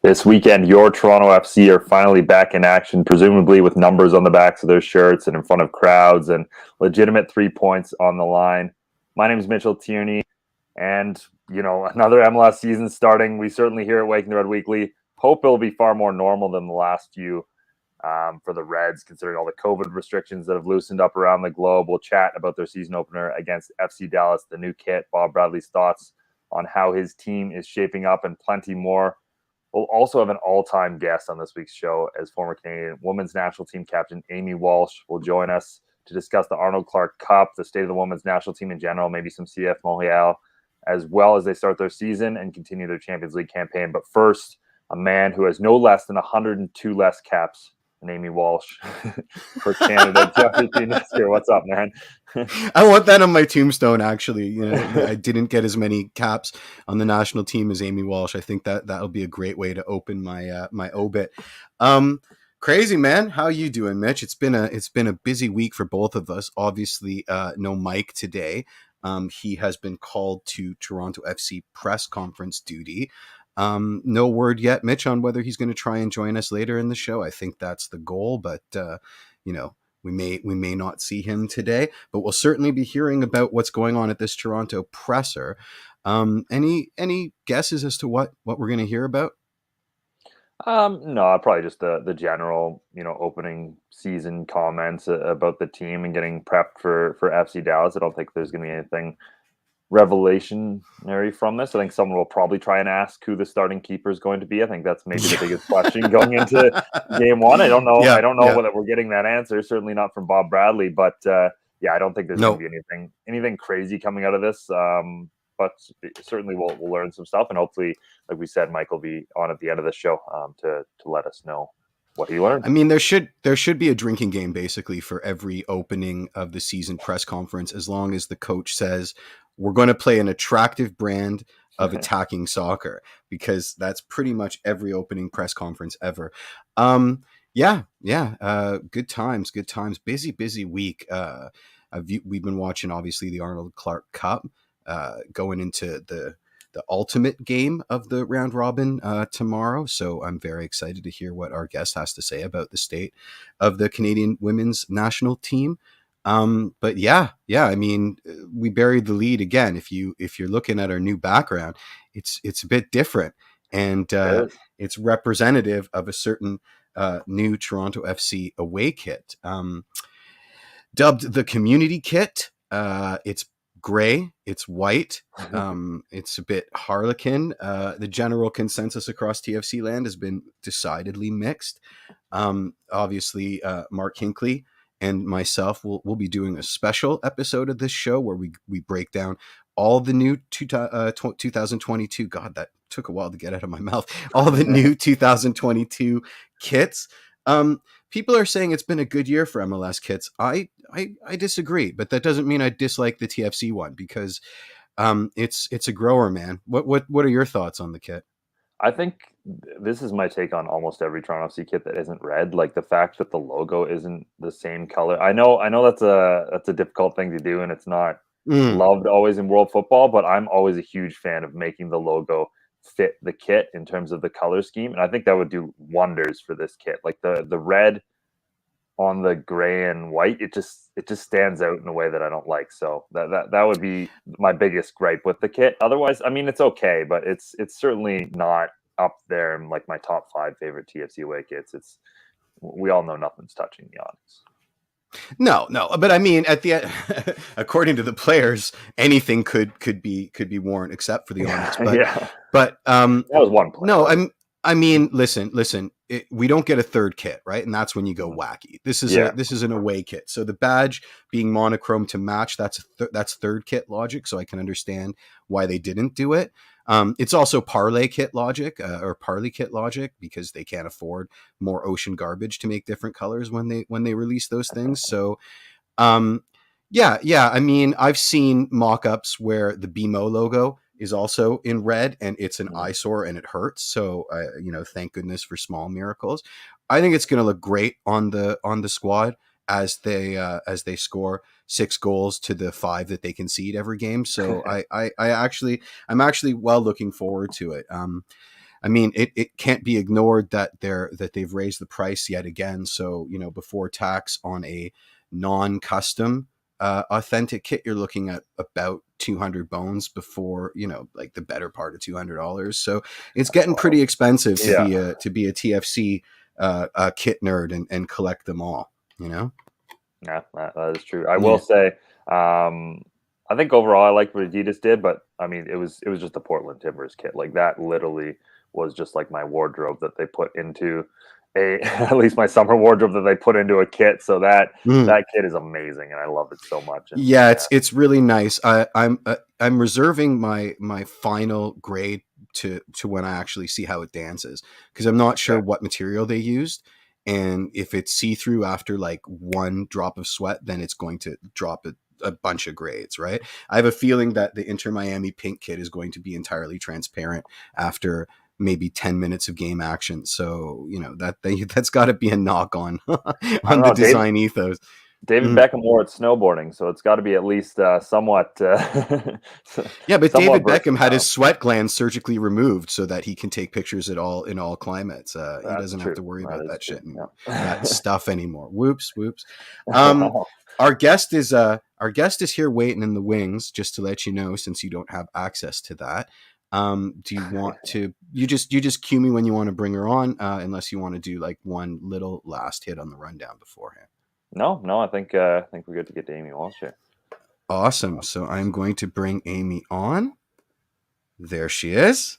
This weekend, your Toronto FC are finally back in action, presumably with numbers on the backs of their shirts and in front of crowds and legitimate 3 points on the line. My name is Mitchell Tierney, and another MLS season starting. We certainly here at Waking the Red Weekly hope it'll be far more normal than the last few for the Reds, considering all the COVID restrictions that have loosened up around the globe. We'll chat about their season opener against FC Dallas, the new kit, Bob Bradley's thoughts on how his team is shaping up, and plenty more. We'll also have an all-time guest on this week's show, as former Canadian women's national team captain Amy Walsh will join us to discuss the Arnold Clark Cup, the state of the women's national team in general, maybe some CF Montreal, as well as they start their season and continue their Champions League campaign. But first, a man who has no less than 102 less caps than Amy Walsh for Canada, Jeffrey Nesker. What's up, man? I want that on my tombstone, actually. I didn't get as many caps on the national team as Amy Walsh. I think that'll be a great way to open my my obit. Crazy, man. How you doing, Mitch? It's been a busy week for both of us. Obviously, no Mike today. He has been called to Toronto FC press conference duty. No word yet, Mitch, on whether he's going to try and join us later in the show. I think that's the goal, but we may not see him today, but we'll certainly be hearing about what's going on at this Toronto presser. Any guesses as to what we're going to hear about? No, probably just the general, opening season comments about the team and getting prepped for FC Dallas. I don't think there's going to be anything revelationary from this. I think someone will probably try and ask who the starting keeper is going to be. I think that's maybe the biggest question going into game one. I don't know. I don't know whether we're getting that answer. Certainly not from Bob Bradley, but I don't think there's going to be anything crazy coming out of this. But certainly we'll learn some stuff, and hopefully, like we said, Mike will be on at the end of the show to let us know what he learned. I mean, there should be a drinking game basically for every opening of the season press conference, as long as the coach says we're going to play an attractive brand of attacking soccer, because that's pretty much every opening press conference ever. Good times. Busy week. We've been watching, obviously, the Arnold Clark Cup, going into the ultimate game of the round robin tomorrow. So I'm very excited to hear what our guest has to say about the state of the Canadian women's national team. But I mean, we buried the lead again. If you're looking at our new background, it's a bit different, and it's representative of a certain new Toronto FC away kit, dubbed the community kit. It's gray, it's white, it's a bit harlequin. The general consensus across TFC land has been decidedly mixed. Obviously, Mark Hinckley and myself will be doing a special episode of this show where we break down all the new 2022. God, that took a while to get out of my mouth. All the new 2022 kits. People are saying it's been a good year for MLS kits. I disagree, but that doesn't mean I dislike the TFC one, because it's a grower, man. What are your thoughts on the kit? I think this is my take on almost every Toronto FC kit that isn't red. Like the fact that the logo isn't the same color. I know that's a difficult thing to do, and it's not loved always in world football, but I'm always a huge fan of making the logo fit the kit in terms of the color scheme, and I think that would do wonders for this kit. Like the red on the gray and white, it just stands out in a way that I don't like. So that would be my biggest gripe with the kit. Otherwise, I mean, it's okay, but it's certainly not up there in like my top 5 favorite TFC away kits. We all know nothing's touching the Onyx. No, but I mean, at the according to the players, anything could be worn except for the Onyx. But but that was one player. No, I mean, listen. We don't get a third kit, right? And that's when you go wacky. This is an away kit. So the badge being monochrome to match, that's third kit logic. So I can understand why they didn't do it. It's also parlay kit logic, or parley kit logic, because they can't afford more ocean garbage to make different colors when they release those things. So, I mean, I've seen mock-ups where the BMO logo is also in red, and it's an eyesore and it hurts. So, thank goodness for small miracles. I think it's going to look great on the squad as they score 6 goals to the 5 that they concede every game. So I'm actually well looking forward to it. I mean, it can't be ignored that they've raised the price yet again. So, before tax on a non-custom authentic kit, you're looking at about 200 bones before, like the better part of $200. So it's getting pretty expensive to be a TFC kit nerd and collect them all, Yeah, that is true. I will say, I think overall I like what Adidas did, but I mean, it was just the Portland Timbers kit. Like that literally was just like my wardrobe that they put into at least my summer wardrobe that they put into a kit. So that kit is amazing, and I love it so much. And, it's really nice. I'm reserving my final grade to when I actually see how it dances, because I'm not sure what material they used. And if it's see-through after like one drop of sweat, then it's going to drop a bunch of grades, right? I have a feeling that the Inter Miami pink kit is going to be entirely transparent after maybe 10 minutes of game action. So, that's got to be a knock on the design ethos. David Beckham wore it snowboarding, so it's got to be at least somewhat. Yeah, but David Beckham had his sweat glands surgically removed so that he can take pictures in all climates. He doesn't have to worry about that shit anymore, that stuff anymore. Whoops. Our guest is here waiting in the wings, just to let you know, since you don't have access to that. Do you want to? You just cue me when you want to bring her on, unless you want to do like one little last hit on the rundown beforehand. No, I think we're good to get to Amy Walsh here. Awesome. So I'm going to bring Amy on. There she is.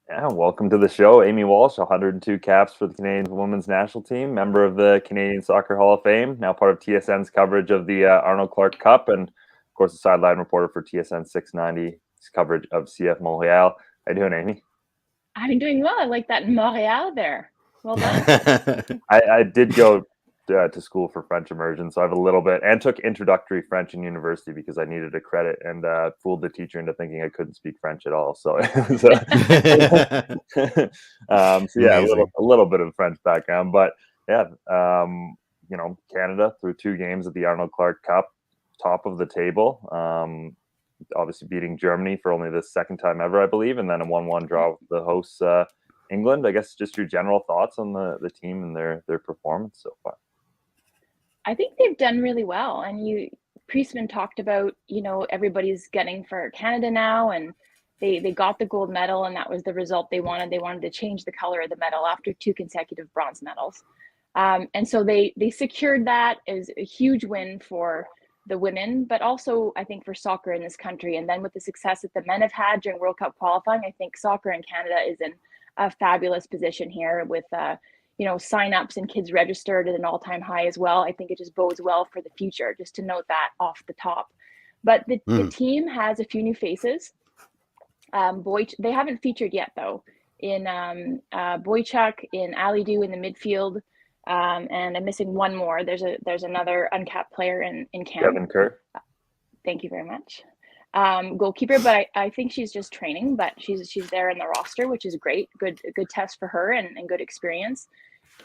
Yeah, welcome to the show, Amy Walsh. 102 caps for the Canadian women's national team, member of the Canadian Soccer Hall of Fame, now part of TSN's coverage of the Arnold Clark Cup, and of course a sideline reporter for TSN 690's coverage of CF Montreal. How you doing, Amy? I'm doing well. I like that Montreal there. Well done. I did go to school for French immersion, so I have a little bit, and took introductory French in university because I needed a credit, and fooled the teacher into thinking I couldn't speak French at all. So, so yeah, a little bit of French background, but yeah, Canada through 2 games at the Arnold Clark Cup, top of the table. Obviously beating Germany for only the second time ever, I believe, and then a 1-1 draw with the hosts England. I guess just your general thoughts on the team and their performance so far. I think they've done really well. And Priestman talked about, everybody's getting for Canada now, and they got the gold medal, and that was the result they wanted. They wanted to change the color of the medal after 2 consecutive bronze medals. And so they secured that as a huge win for the women, but also I think for soccer in this country. And then with the success that the men have had during World Cup qualifying, I think soccer in Canada is in a fabulous position here with sign-ups and kids registered at an all-time high as well. I think it just bodes well for the future, just to note that off the top. But the team has a few new faces. They haven't featured yet though, in Boychuk, in Alidou in the midfield, and I'm missing one more. There's another uncapped player in camp. Kevin Kerr. Thank you very much. Goalkeeper, but I think she's just training, but she's there in the roster, which is great. Good test for her and good experience.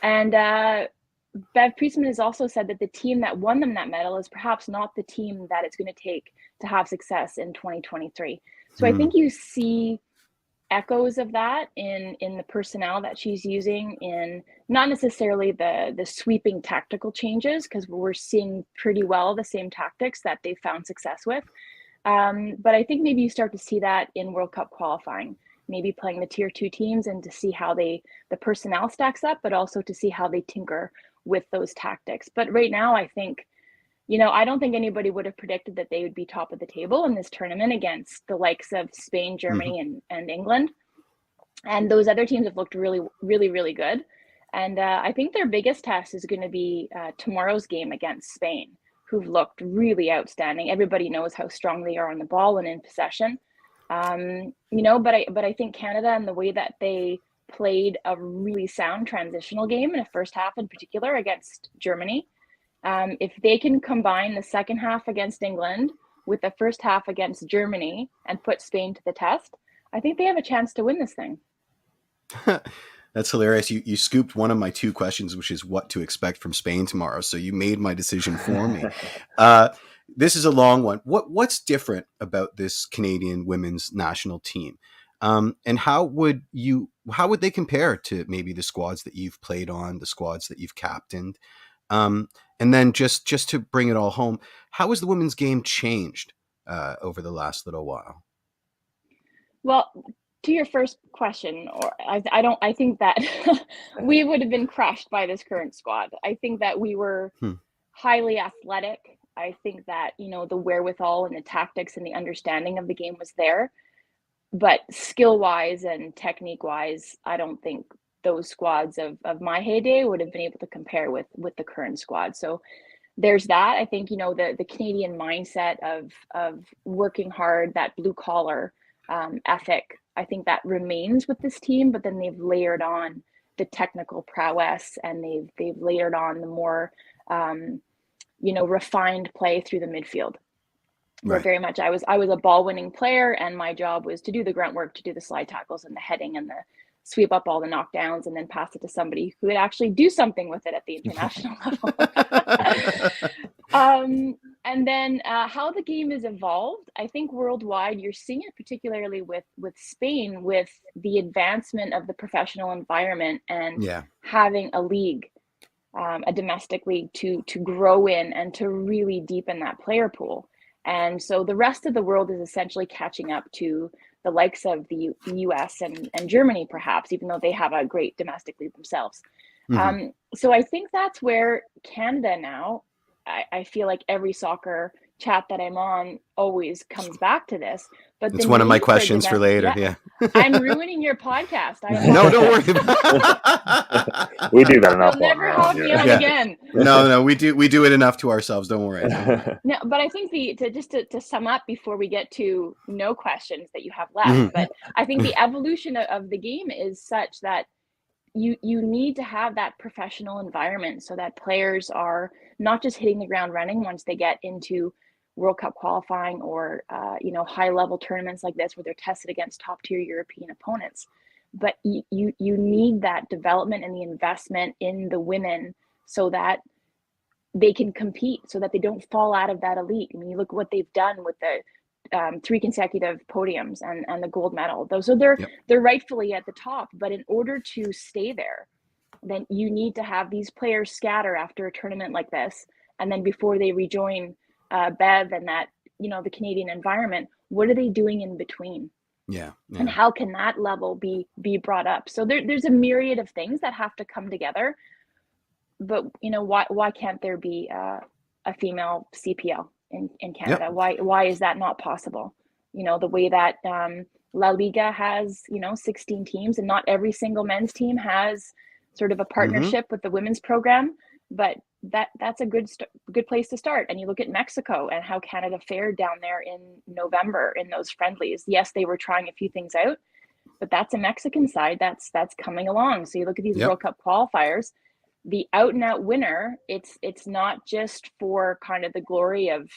And Bev Priestman has also said that the team that won them that medal is perhaps not the team that it's going to take to have success in 2023. So I think you see echoes of that in the personnel that she's using, in not necessarily the sweeping tactical changes, because we're seeing pretty well the same tactics that they've found success with. But I think maybe you start to see that in World Cup qualifying, maybe playing the tier 2 teams, and to see how the personnel stacks up, but also to see how they tinker with those tactics. But right now, I think, I don't think anybody would have predicted that they would be top of the table in this tournament against the likes of Spain, Germany, and England. And those other teams have looked really, really, really good. And I think their biggest test is going to be tomorrow's game against Spain, who've looked really outstanding. Everybody knows how strong they are on the ball and in possession. But I think Canada, and the way that they played a really sound transitional game in a first half in particular against Germany, if they can combine the second half against England with the first half against Germany and put Spain to the test, I think they have a chance to win this thing. That's hilarious. You scooped one of my 2 questions, which is what to expect from Spain tomorrow. So you made my decision for me. This is a long one. What's different about this Canadian women's national team? And how would they compare to maybe the squads that you've played on, the squads that you've captained? And then just to bring it all home, how has the women's game changed over the last little while? Well, to your first question, or I think that we would have been crushed by this current squad. I think that we were highly athletic. I think that, the wherewithal and the tactics and the understanding of the game was there. But skill-wise and technique-wise, I don't think those squads of my heyday would have been able to compare with the current squad. So there's that. I think, the Canadian mindset of working hard, that blue collar ethic, I think that remains with this team, but then they've layered on the technical prowess, and they've layered on the more refined play through the midfield. Where very much I was a ball winning player, and my job was to do the grunt work, to do the slide tackles and the heading and the sweep up all the knockdowns, and then pass it to somebody who would actually do something with it at the international level. And then how the game has evolved, I think worldwide, you're seeing it particularly with Spain, with the advancement of the professional environment and having a league, a domestic league to grow in and to really deepen that player pool. And so the rest of the world is essentially catching up to the likes of the US and Germany, perhaps, even though they have a great domestic league themselves. So I think that's where Canada now, I feel like every soccer chat that I'm on always comes back to this. But it's one of my questions for later. Yeah. I'm ruining your podcast. No, don't worry We do that enough. You'll never have me on again. No, we do it enough to ourselves. Don't worry. No, but I think to sum up before we get to no questions that you have left, but I think the evolution of the game is such that you need to have that professional environment so that players are not just hitting the ground running once they get into World Cup qualifying or high level tournaments like this where they're tested against top tier European opponents. But you need that development and the investment in the women so that they can compete, so that they don't fall out of that elite. I mean, you look at what they've done with the 3 consecutive podiums and the gold medal. So they're rightfully at the top. But in order to stay there, then you need to have these players scatter after a tournament like this, and then before they rejoin Bev and that the Canadian environment, what are they doing in between? Yeah. And how can that level be brought up? So there's a myriad of things that have to come together. But why can't there be a female CPL in Canada? Why is that not possible? The way that La Liga has 16 teams, and not every single men's team has sort of a partnership with the women's program, but that's a good place to start. And you look at Mexico and how Canada fared down there in November in those friendlies. Yes, they were trying a few things out, but that's a Mexican side that's coming along. So you look at these World Cup qualifiers, the out and out winner, it's not just for kind of the glory of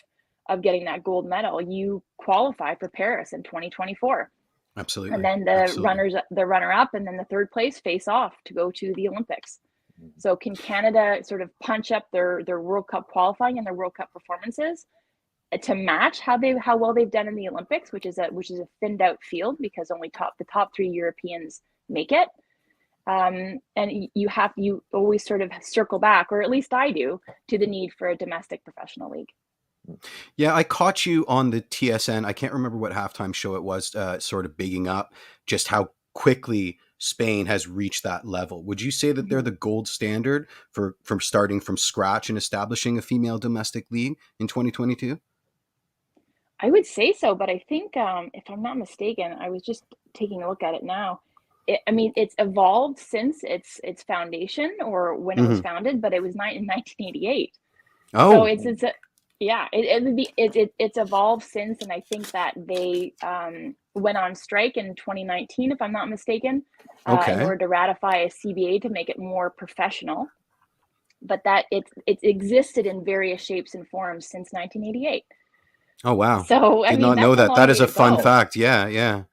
getting that gold medal. You qualify for Paris in 2024. Absolutely. And then the runner up and then the third place face off to go to the Olympics. So can Canada sort of punch up their World Cup qualifying and their World Cup performances to match how well they've done in the Olympics, which is a thinned out field because only the top 3 Europeans make it. And you always sort of circle back, or at least I do, to the need for a domestic professional league. Yeah, I caught you on the TSN. I can't remember what halftime show it was, sort of bigging up just how quickly Spain has reached that level. Would you say that they're the gold standard from starting from scratch and establishing a female domestic league in 2022? I would say so, but I think if I'm not mistaken, I was just taking a look at it now. It's evolved since its foundation or when it was founded, but it was in 1988. Oh, so it's evolved since, and I think that they went on strike in 2019, if I'm not mistaken, in order to ratify a CBA to make it more professional. But that it existed in various shapes and forms since 1988. Oh wow! So I did not know that. That is a fun fact. Yeah.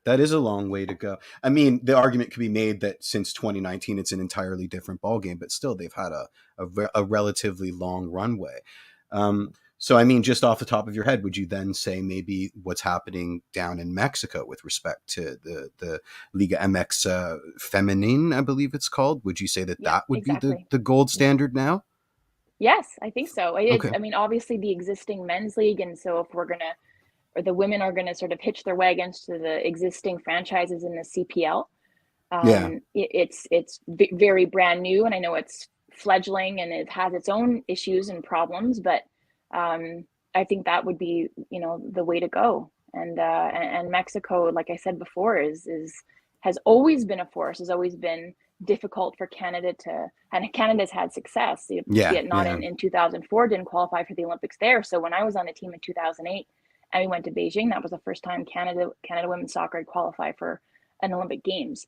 That is a long way to go. I mean, the argument could be made that since 2019, it's an entirely different ballgame, but still they've had a relatively long runway. So, I mean, just off the top of your head, would you then say maybe what's happening down in Mexico with respect to the Liga MX Feminine, I believe it's called? Would you say that Yeah, that would exactly. be the gold standard now? Yes, I think so. Okay. I mean, obviously the existing men's league, and so if we're gonna, or the women are gonna sort of hitch their wagons to the existing franchises in the CPL. Yeah. It's very brand new, and I know it's fledgling and it has its own issues and problems, but I think that would be, you know, the way to go. And Mexico, like I said before, is has always been a force, has always been difficult for Canada to, and Canada's had success, be Yeah. it not Yeah. in 2004, didn't qualify for the Olympics there. So when I was on the team in 2008 and we went to Beijing, that was the first time Canada women's soccer had qualified for an Olympic Games.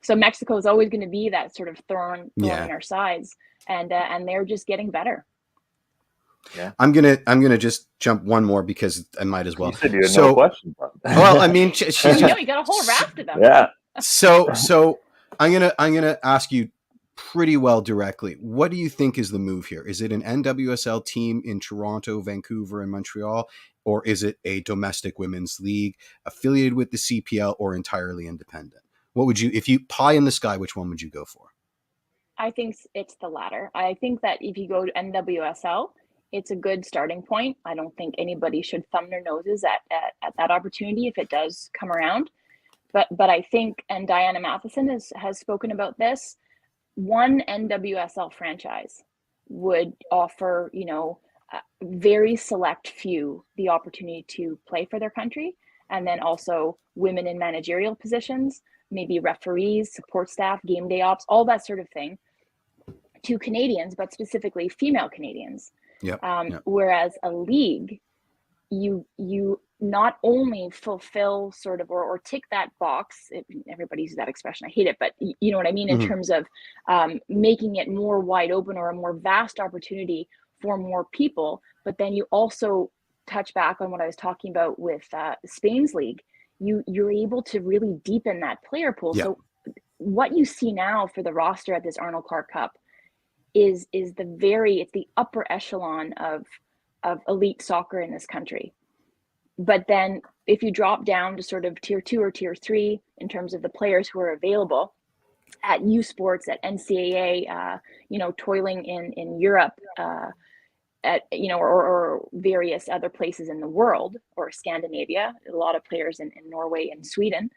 So Mexico is always going to be that sort of thorn in our sides, and they're just getting better. Yeah, I'm gonna just jump one more because I might as well. You said you had no questions. Well, I mean, she's you got a whole raft of them. Yeah. So I'm gonna ask you pretty well directly. What do you think is the move here? Is it an NWSL team in Toronto, Vancouver, and Montreal, or is it a domestic women's league affiliated with the CPL or entirely independent? What would you, if you pie in the sky, which one would you go for? I think it's the latter. I think that if you go to NWSL, it's a good starting point. I don't think anybody should thumb their noses at that opportunity if it does come around. But I think, and Diana Matheson has spoken about this, one NWSL franchise would offer, you know, very select few the opportunity to play for their country, and then also women in managerial positions, maybe referees, support staff, game day ops, all that sort of thing, to Canadians, but specifically female Canadians. Whereas a league, you not only fulfill sort of or tick that box, everybody uses that expression, I hate it, but you know what I mean, in terms of making it more wide open or a more vast opportunity for more people, but then you also touch back on what I was talking about with Spain's league. You're able to really deepen that player pool. So what you see now for the roster at this Arnold Clark Cup is it's the upper echelon of elite soccer in this country. But then if you drop down to sort of tier 2 or tier 3 in terms of the players who are available at U Sports, at NCAA, you know, toiling in Europe, at, you know, or various other places in the world, or Scandinavia, a lot of players in Norway and Sweden.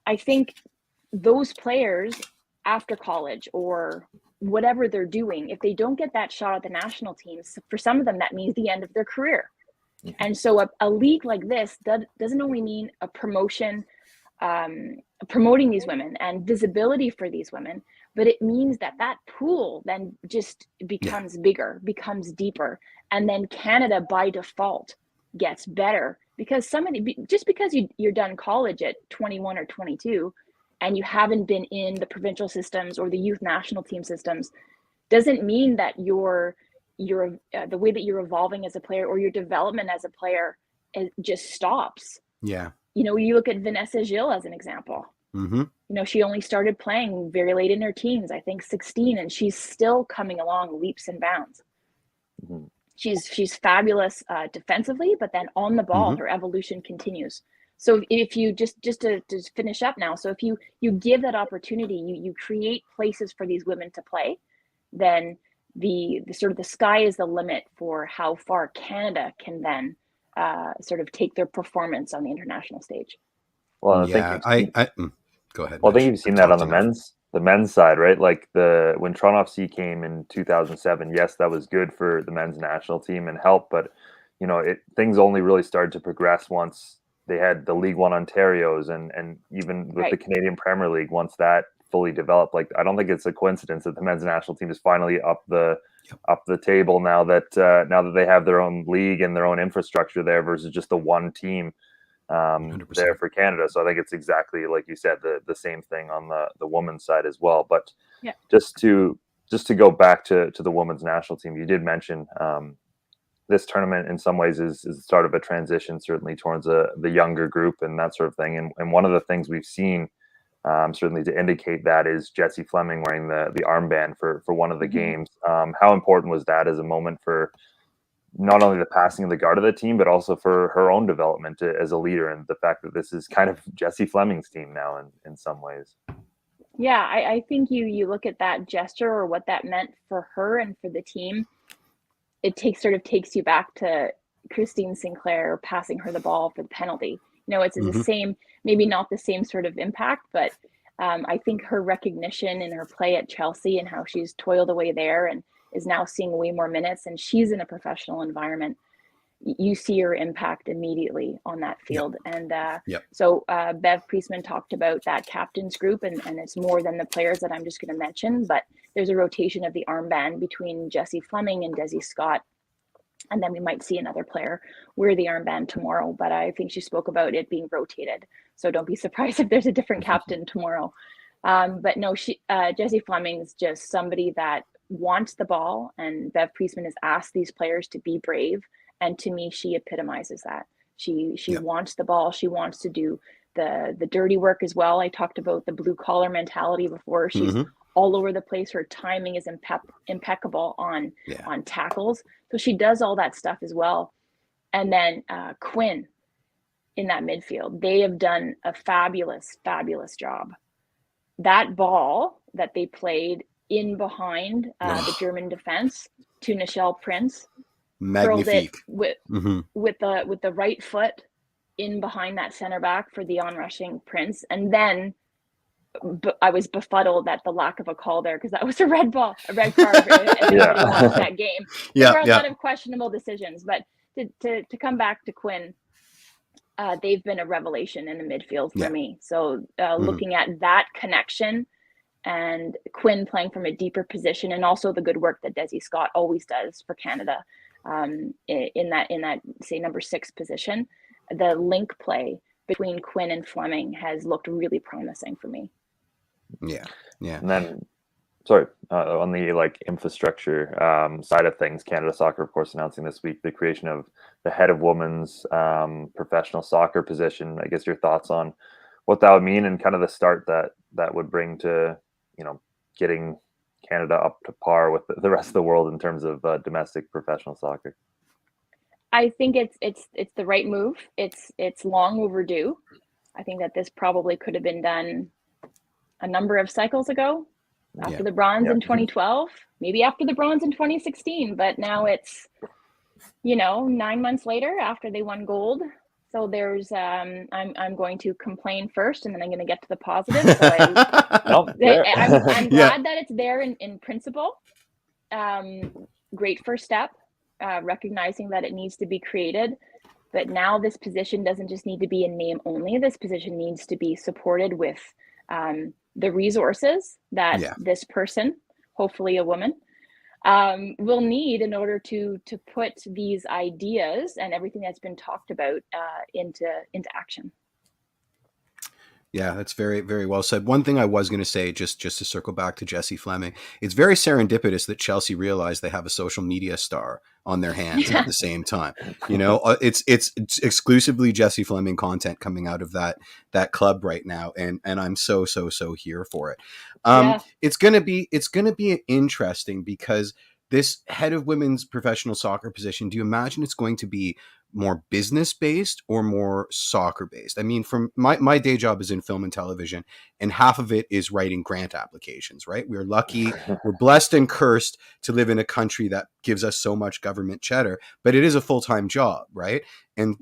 I think those players after college or whatever they're doing, if they don't get that shot at the national teams, for some of them that means the end of their career. And so a league like this doesn't only mean a promotion, promoting these women and visibility for these women, but it means that pool then just becomes bigger, becomes deeper, and then Canada by default gets better, because just because you're done college at 21 or 22 and you haven't been in the provincial systems or the youth national team systems doesn't mean that you're the way that you're evolving as a player or your development as a player just stops. Yeah. You know, you look at Vanessa Gilles as an example. You know, she only started playing very late in her teens, I think 16, and she's still coming along leaps and bounds. She's fabulous defensively, but then on the ball, her evolution continues. So if you just to finish up now, so if you give that opportunity, you create places for these women to play, then the sort of the sky is the limit for how far Canada can then sort of take their performance on the international stage. Well, I go ahead. Well, I think you've seen that on the men's side, right? Like when Toronto FC came in 2007, yes, that was good for the men's national team and helped, but you know, things only really started to progress once they had the League One Ontarios and even with the Canadian Premier League, once that fully developed. Like, I don't think it's a coincidence that the men's national team is finally up the table now that they have their own league and their own infrastructure there versus just the one team there for Canada. So I think it's exactly like you said, the same thing on the women's side as well. But just to go back to the women's national team, you did mention this tournament in some ways is sort of a transition, certainly towards the younger group and that sort of thing. And one of the things we've seen Certainly to indicate that is Jessie Fleming wearing the armband for one of the games. How important was that as a moment for not only the passing of the guard of the team, but also for her own development as a leader, and the fact that this is kind of Jessie Fleming's team now in some ways? Yeah, I think you look at that gesture or what that meant for her and for the team. It takes you back to Christine Sinclair passing her the ball for the penalty. It's the same, maybe not the same sort of impact, but I think her recognition in her play at Chelsea and how she's toiled away there and is now seeing way more minutes, and she's in a professional environment. You see her impact immediately on that field. And so Bev Priestman talked about that captain's group, and it's more than the players that I'm just going to mention, but there's a rotation of the armband between Jessie Fleming and Desi Scott. And then we might see another player wear the armband tomorrow, but I think she spoke about it being rotated. So don't be surprised if there's a different captain tomorrow. But no, Jessie Fleming's just somebody that wants the ball, and Bev Priestman has asked these players to be brave. And to me, she epitomizes that. She wants the ball. She wants to do the dirty work as well. I talked about the blue collar mentality before. She's all over the place. Her timing is impeccable on tackles. So she does all that stuff as well. And then Quinn in that midfield, they have done a fabulous, fabulous job. That ball that they played in behind the German defense to Nichelle Prince, curled it with the right foot in behind that center back for the onrushing Prince. And then I was befuddled at the lack of a call there, because that was a red card. If anybody watched that game, there were a lot of questionable decisions. But to come back to Quinn, they've been a revelation in the midfield for me. So looking at that connection and Quinn playing from a deeper position, and also the good work that Desi Scott always does for Canada in that say number 6 position, the link play between Quinn and Fleming has looked really promising for me. Yeah. And then, sorry, on the infrastructure side of things, Canada Soccer, of course, announcing this week the creation of the head of women's professional soccer position. I guess your thoughts on what that would mean, and kind of the start that would bring to getting Canada up to par with the rest of the world in terms of domestic professional soccer. I think it's the right move. It's long overdue. I think that this probably could have been done a number of cycles ago, after the bronze in 2012, maybe after the bronze in 2016, but now it's 9 months later after they won gold. So there's I'm going to complain first, and then I'm going to get to the positive. So I'm glad that it's there in principle. Great first step, recognizing that it needs to be created. But now this position doesn't just need to be in name only. This position needs to be supported with the resources that this person, hopefully a woman, will need in order to put these ideas and everything that's been talked about into action. Yeah, that's very, very well said. One thing I was going to say, just to circle back to Jessie Fleming, it's very serendipitous that Chelsea realized they have a social media star on their hands at the same time. It's exclusively Jessie Fleming content coming out of that club right now, and I'm so here for it. It's gonna be interesting, because this head of women's professional soccer position, do you imagine it's going to be more business based or more soccer based? I mean, from my day job is in film and television, and half of it is writing grant applications, right? We're lucky, we're blessed and cursed to live in a country that gives us so much government cheddar, but it is a full-time job, right? And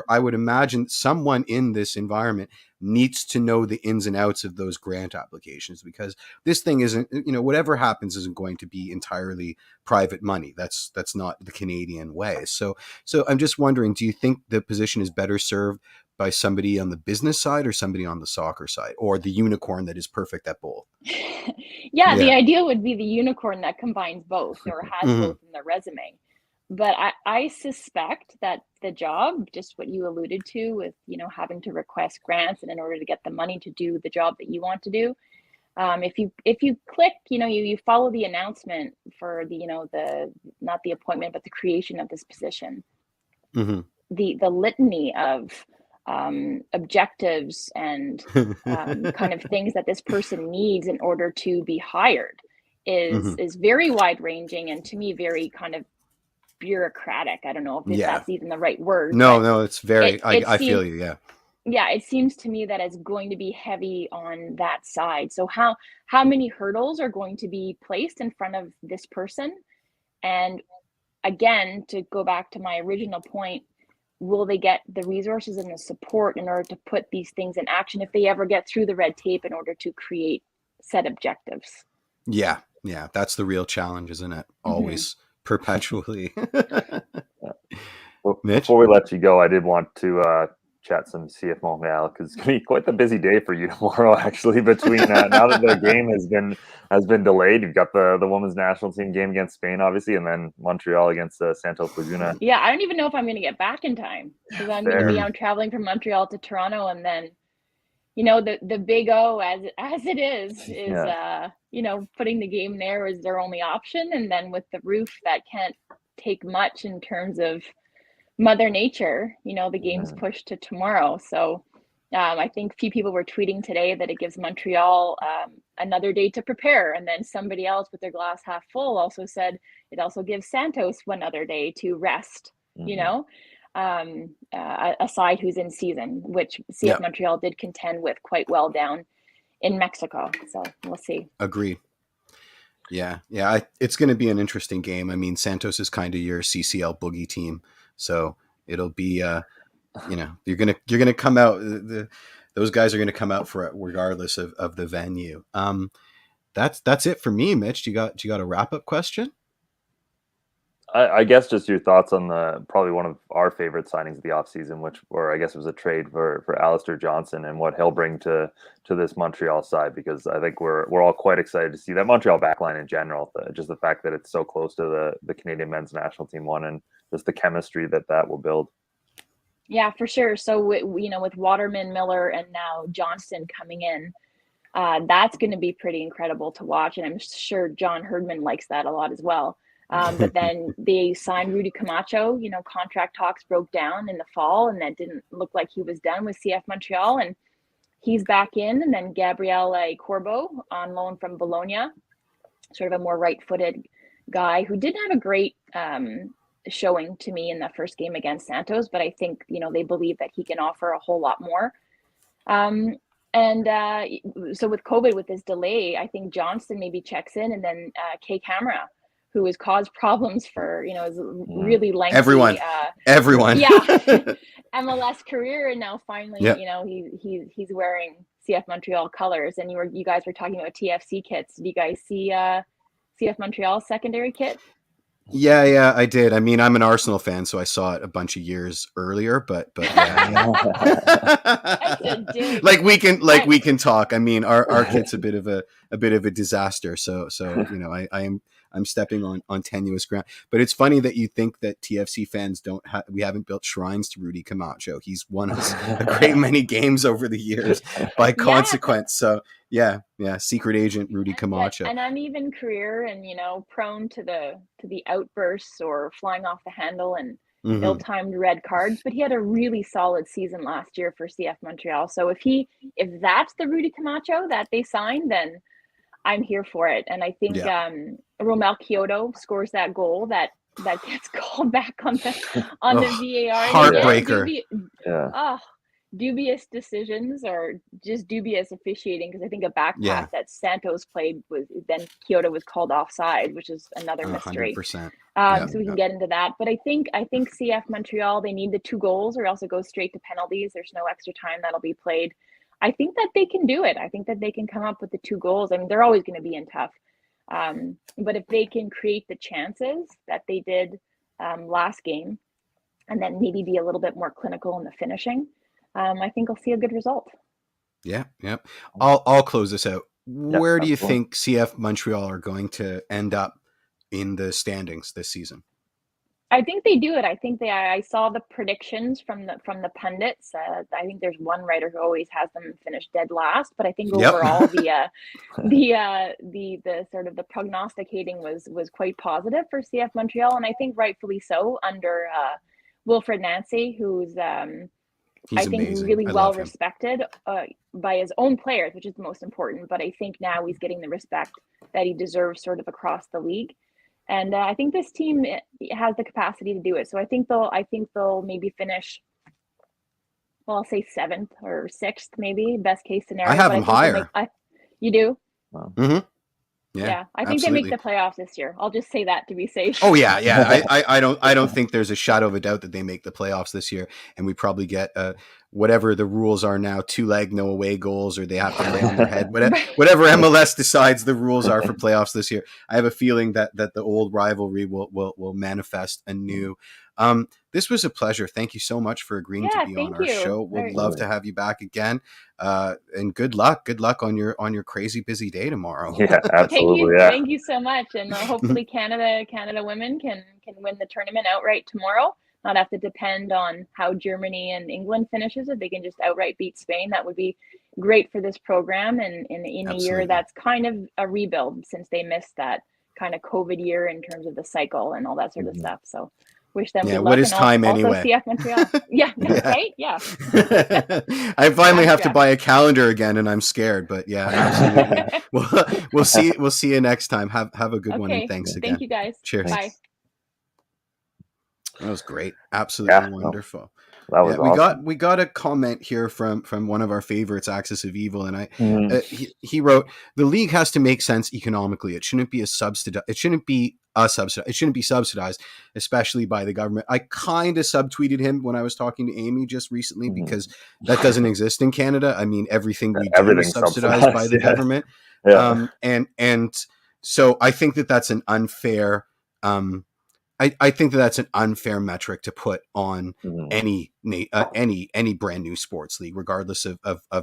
I would imagine someone in this environment needs to know the ins and outs of those grant applications, because this thing isn't, whatever happens isn't going to be entirely private money. That's not the Canadian way. So I'm just wondering, do you think the position is better served by somebody on the business side or somebody on the soccer side, or the unicorn that is perfect at both? The ideal would be the unicorn that combines both, or has both in their resume. But I suspect that the job, just what you alluded to with, having to request grants and in order to get the money to do the job that you want to do, if you click, you follow the announcement for the not the appointment, but the creation of this position, the litany of objectives and kind of things that this person needs in order to be hired is very wide ranging, and to me very kind of bureaucratic. I don't know if that's even the right word. No, it's very, I feel you. Yeah, it seems to me that it's going to be heavy on that side. So how many hurdles are going to be placed in front of this person? And again, to go back to my original point, will they get the resources and the support in order to put these things in action if they ever get through the red tape in order to create set objectives? Yeah, that's the real challenge, isn't it? Always, perpetually. Well, Mitch? before we let you go, I did want to chat some CF Montreal, because it's going to be quite the busy day for you tomorrow, actually, between now that the game has been delayed. You've got the women's national team game against Spain, obviously, and then Montreal against Santos Laguna. Yeah, I don't even know if I'm going to get back in time, because I'm going to be traveling from Montreal to Toronto, and then the big O, as it is putting the game there is their only option, and then with the roof that can't take much in terms of Mother Nature, the game's pushed to tomorrow. So I think a few people were tweeting today that it gives Montreal another day to prepare, and then somebody else with their glass half full also said it also gives Santos one other day to rest. A side who's in season, which CF Montreal did contend with quite well down in Mexico. So we'll see. Agree. Yeah. It's going to be an interesting game. I mean, Santos is kind of your CCL boogie team, so it'll be, you're gonna come out. Those guys are going to come out for it regardless of the venue. That's it for me, Mitch. You got a wrap up question? I guess just your thoughts on probably one of our favorite signings of the offseason, or I guess it was a trade for Alistair Johnson, and what he'll bring to this Montreal side, because I think we're all quite excited to see that Montreal backline in general. Just the fact that it's so close to the Canadian men's national team one, and just the chemistry that will build. Yeah, for sure. So with Waterman, Miller, and now Johnston coming in, that's going to be pretty incredible to watch, and I'm sure John Herdman likes that a lot as well. But then they signed Rudy Camacho. Contract talks broke down in the fall, and that didn't look like he was done with CF Montreal, and he's back in. And then Gabriele Corbo on loan from Bologna, sort of a more right-footed guy who didn't have a great showing to me in the first game against Santos, but I think they believe that he can offer a whole lot more. So with COVID, with this delay, I think Johnston maybe checks in, and then Kay Camara, who has caused problems for, his really lengthy everyone MLS career, and now finally, he's wearing CF Montreal colors. And you guys were talking about TFC kits. Did you guys see CF Montreal's secondary kit? Yeah, I did. I mean, I'm an Arsenal fan, so I saw it a bunch of years earlier. But yeah. like we can talk. I mean, our kit's a bit of a disaster. So I'm stepping on tenuous ground. But it's funny that you think that TFC fans we haven't built shrines to Rudy Camacho. He's won us a great many games over the years by consequence. So yeah, secret agent Rudy Camacho. An uneven career, and prone to the outbursts or flying off the handle and ill-timed red cards. But he had a really solid season last year for CF Montreal. So if that's the Rudy Camacho that they signed, then I'm here for it. And I think Romel Kyoto scores that goal that gets called back on the VAR. Heartbreaker. Dubious decisions, or just dubious officiating, because I think a back pass that Santos played then Kyoto was called offside, which is another mystery. 100%. So we can get into that. But I think CF Montreal, they need the 2 goals, or else it goes straight to penalties. There's no extra time that'll be played. I think that they can do it. I think that they can come up with the 2 goals. I mean, they're always going to be in tough. But if they can create the chances that they did last game, and then maybe be a little bit more clinical in the finishing, I think I'll see a good result. Yeah. I'll close this out. Where do you think CF Montreal are going to end up in the standings this season? I think they do it. I think I saw the predictions from the pundits. I think there's one writer who always has them finish dead last, but I think overall the sort of the prognosticating was quite positive for CF Montreal, and I think rightfully so under Wilfred Nancy, who's I think amazing. really I well love him. respected by his own players, which is the most important. But I think now he's getting the respect that he deserves sort of across the league. And I think this team has the capacity to do it. So I think they'll maybe finish, well, I'll say 7th or 6th, maybe best case scenario. I have but them higher. You do? Mm-hmm. Yeah, I think absolutely. they make the playoffs this year. I'll just say that to be safe. Oh yeah. I don't think there's a shadow of a doubt that they make the playoffs this year, and we probably get whatever the rules are now, 2-leg no away goals, or they have to lay on their head. Whatever MLS decides the rules are for playoffs this year. I have a feeling that the old rivalry will manifest anew. This was a pleasure. Thank you so much for agreeing to be on our show. We'd love to have you back again. And good luck. Good luck on your crazy busy day tomorrow. Yeah, absolutely. Thank you so much. And hopefully Canada women can win the tournament outright tomorrow. Not have to depend on how Germany and England finishes. If they can just outright beat Spain, that would be great for this program. And in a year that's kind of a rebuild, since they missed that kind of COVID year in terms of the cycle and all that sort of stuff. So wish them good luck. What is time also anyway? CF Montreal. Right? Yeah. I finally have to buy a calendar again, and I'm scared. But yeah, absolutely. We'll see you next time. Have a good one, and thanks again. Thank you, guys. Cheers. Bye. That was great. Absolutely wonderful. That was awesome. We got a comment here from one of our favorites, Axis of Evil, and he wrote, the league has to make sense economically. It shouldn't be subsidized, especially by the government. I kind of subtweeted him when I was talking to Amy just recently, because that doesn't exist in Canada. I mean, everything we do is subsidized by the government. Yeah. And so I think that's an unfair I think that's an unfair metric to put on any brand new sports league, regardless of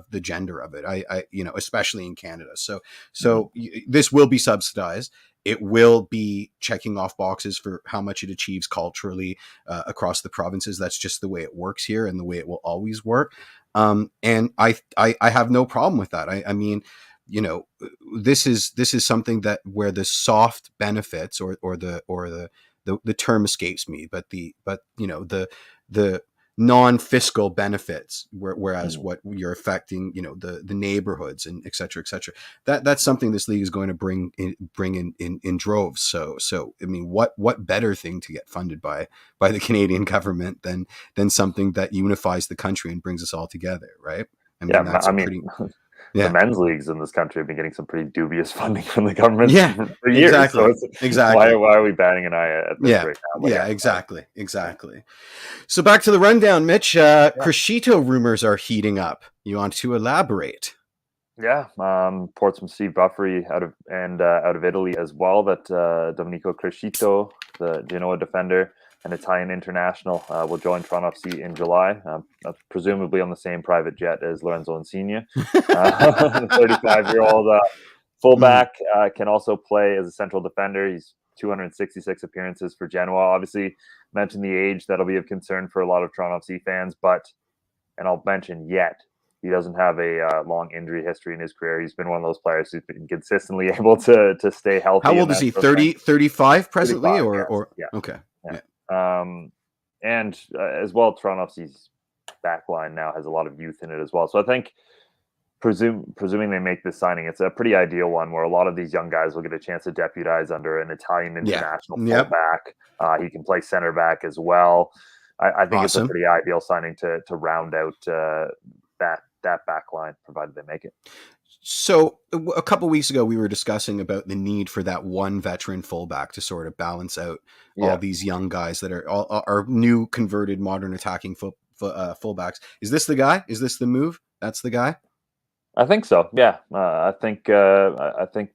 the gender of it. I especially in Canada. So this will be subsidized. It will be checking off boxes for how much it achieves culturally across the provinces. That's just the way it works here, and the way it will always work. And I have no problem with that. I mean, this is something that where the soft benefits or the term escapes me, but the non-fiscal benefits, whereas what you're affecting, the neighborhoods and et cetera, that's something this league is going to bring in droves. So I mean, what better thing to get funded by the Canadian government than something that unifies the country and brings us all together, right? The men's leagues in this country have been getting some pretty dubious funding from the government for years. Exactly. So exactly. Why are we batting an eye at this right now? Exactly. So back to the rundown, Mitch. Crescito rumors are heating up. You want to elaborate? Yeah, reports from Steve Buffery out of Italy as well that Domenico Crescito, the Genoa defender, an Italian international, will join Toronto FC in July, presumably on the same private jet as Lorenzo Insigne. The 35-year-old fullback can also play as a central defender. He's 266 appearances for Genoa. Obviously, mentioned the age that'll be of concern for a lot of Toronto FC fans, and I'll mention he doesn't have a long injury history in his career. He's been one of those players who's been consistently able to stay healthy. How old is he? 35 presently? 35, yeah. Okay. Yeah. And as well, Toronto FC's backline now has a lot of youth in it as well. So I think, presuming they make this signing, it's a pretty ideal one where a lot of these young guys will get a chance to deputize under an Italian international fullback. He can play center back as well. I think It's a pretty ideal signing to round out that backline, provided they make it. So a couple of weeks ago, we were discussing about the need for that one veteran fullback to sort of balance out all these young guys that are new converted modern attacking fullbacks. Is this the guy? Is this the move? That's the guy? I think so. Yeah. I think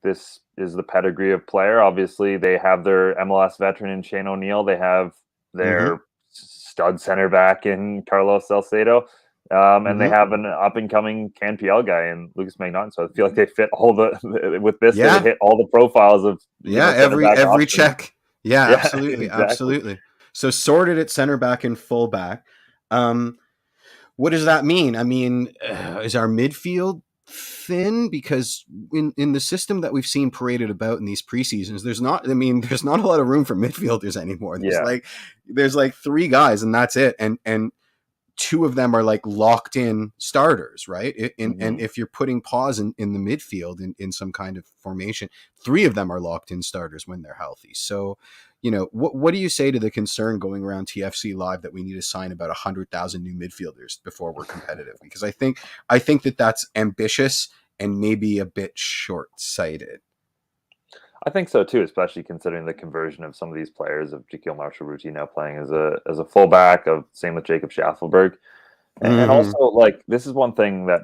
this is the pedigree of player. Obviously, they have their MLS veteran in Shane O'Neill. They have their stud center back in Carlos Salcedo. And they have an up-and-coming CanPL guy in Lucas Magnon. So I feel like they fit they hit all the profiles of every check. Yeah, absolutely, exactly. Absolutely. So sorted at center back and full back. What does that mean? I mean, is our midfield thin? Because in the system that we've seen paraded about in these preseasons, there's not a lot of room for midfielders anymore. There's like 3 guys and that's it. And two of them are like locked in starters, right? And Mhm. if you're putting pause in the midfield in some kind of formation, three of them are locked in starters when they're healthy. So, what do you say to the concern going around TFC Live that we need to sign about 100,000 new midfielders before we're competitive? Because I think that that's ambitious and maybe a bit short-sighted. I think so too, especially considering the conversion of some of these players, of Jaquil Marshall-Ruti now playing as a fullback, of same with Jacob Schaffelberg. And Mm-hmm. also, like, this is one thing that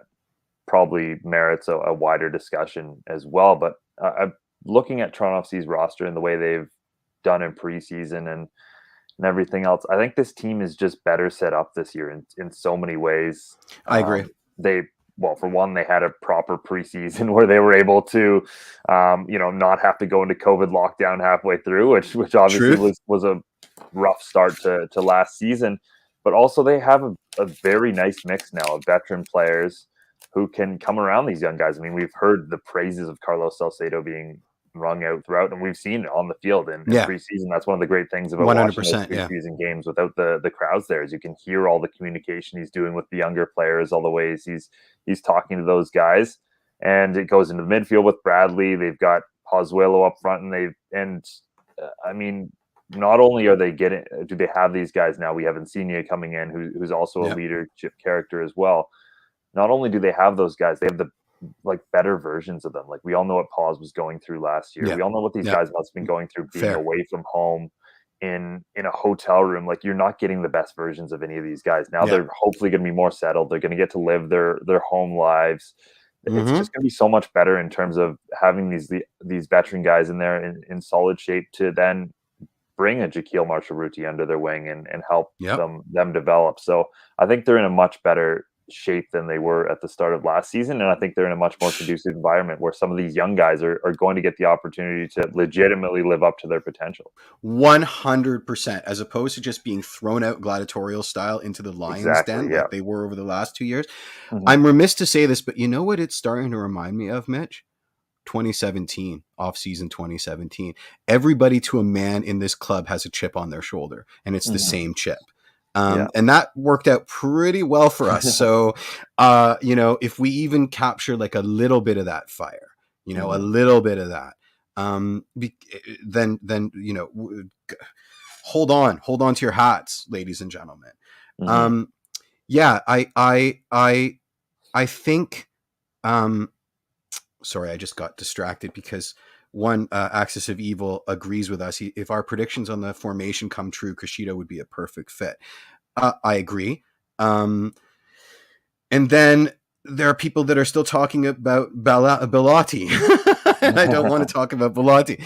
probably merits a wider discussion as well. But I'm looking at Toronto FC's roster and the way they've done in preseason and everything else. I think this team is just better set up this year in so many ways. I agree. They Well, for one, they had a proper preseason where they were able to, not have to go into COVID lockdown halfway through, which obviously Truth. was a rough start to last season. But also, they have a very nice mix now of veteran players who can come around these young guys. I mean, we've heard the praises of Carlos Salcedo being rung out throughout, and we've seen it on the field in Yeah. preseason. That's one of the great things about watching those 100%. Yeah. preseason games without the crowds there, is you can hear all the communication he's doing with the younger players, all the ways he's talking to those guys. And it goes into the midfield with Bradley. They've got Pozuelo up front, I mean, not only do they have these guys now, we have Insigne coming in, who's also a Yeah. leadership character as well. Not only do they have those guys, they have the better versions of them. Like, we all know what Paz was going through last year. Yeah. We all know what these Yeah. guys must have been going through being Fair. away from home in a hotel room. Like, you're not getting the best versions of any of these guys. Now Yeah. they're hopefully going to be more settled. They're going to get to live their home lives. It's Mm-hmm. just going to be so much better in terms of having these veteran guys in there in solid shape to then bring a Jaquil Marshall-Ruti under their wing and help Yep. them develop. So I think they're in a much better shape than they were at the start of last season. And I think they're in a much more conducive environment where some of these young guys are going to get the opportunity to legitimately live up to their potential. 100%, as opposed to just being thrown out gladiatorial style into the lion's Exactly, den yeah. like they were over the last 2 years. Mhm. I'm remiss to say this, but you know what it's starting to remind me of, Mitch? 2017, off-season 2017. Everybody to a man in this club has a chip on their shoulder, and it's the Mhm. same chip. Yeah. And that worked out pretty well for us. So, if we even capture like a little bit of that fire, a Mhm. little bit of that, then hold on to your hats, ladies and gentlemen. Mhm. Yeah, I think. Sorry, I just got distracted because one Axis of Evil agrees with us. If our predictions on the formation come true, Crescido would be a perfect fit. I agree. And then there are people that are still talking about Bellotti. And I don't want to talk about Bellotti.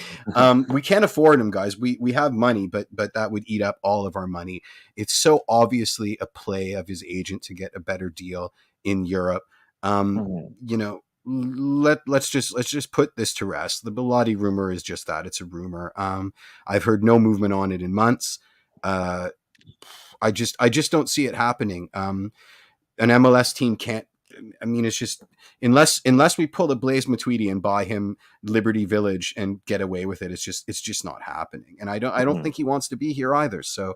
We can't afford him, guys. We have money, but that would eat up all of our money. It's so obviously a play of his agent to get a better deal in Europe. Mhm. Let's just put this to rest. The Bellotti rumor is just that, it's a rumor. I've heard no movement on it in months. I just don't see it happening. An MLS team can't. I mean, it's just unless we pull a Blaise Matuidi and buy him Liberty Village and get away with it, it's just not happening. And I don't Mhm. think he wants to be here either. So,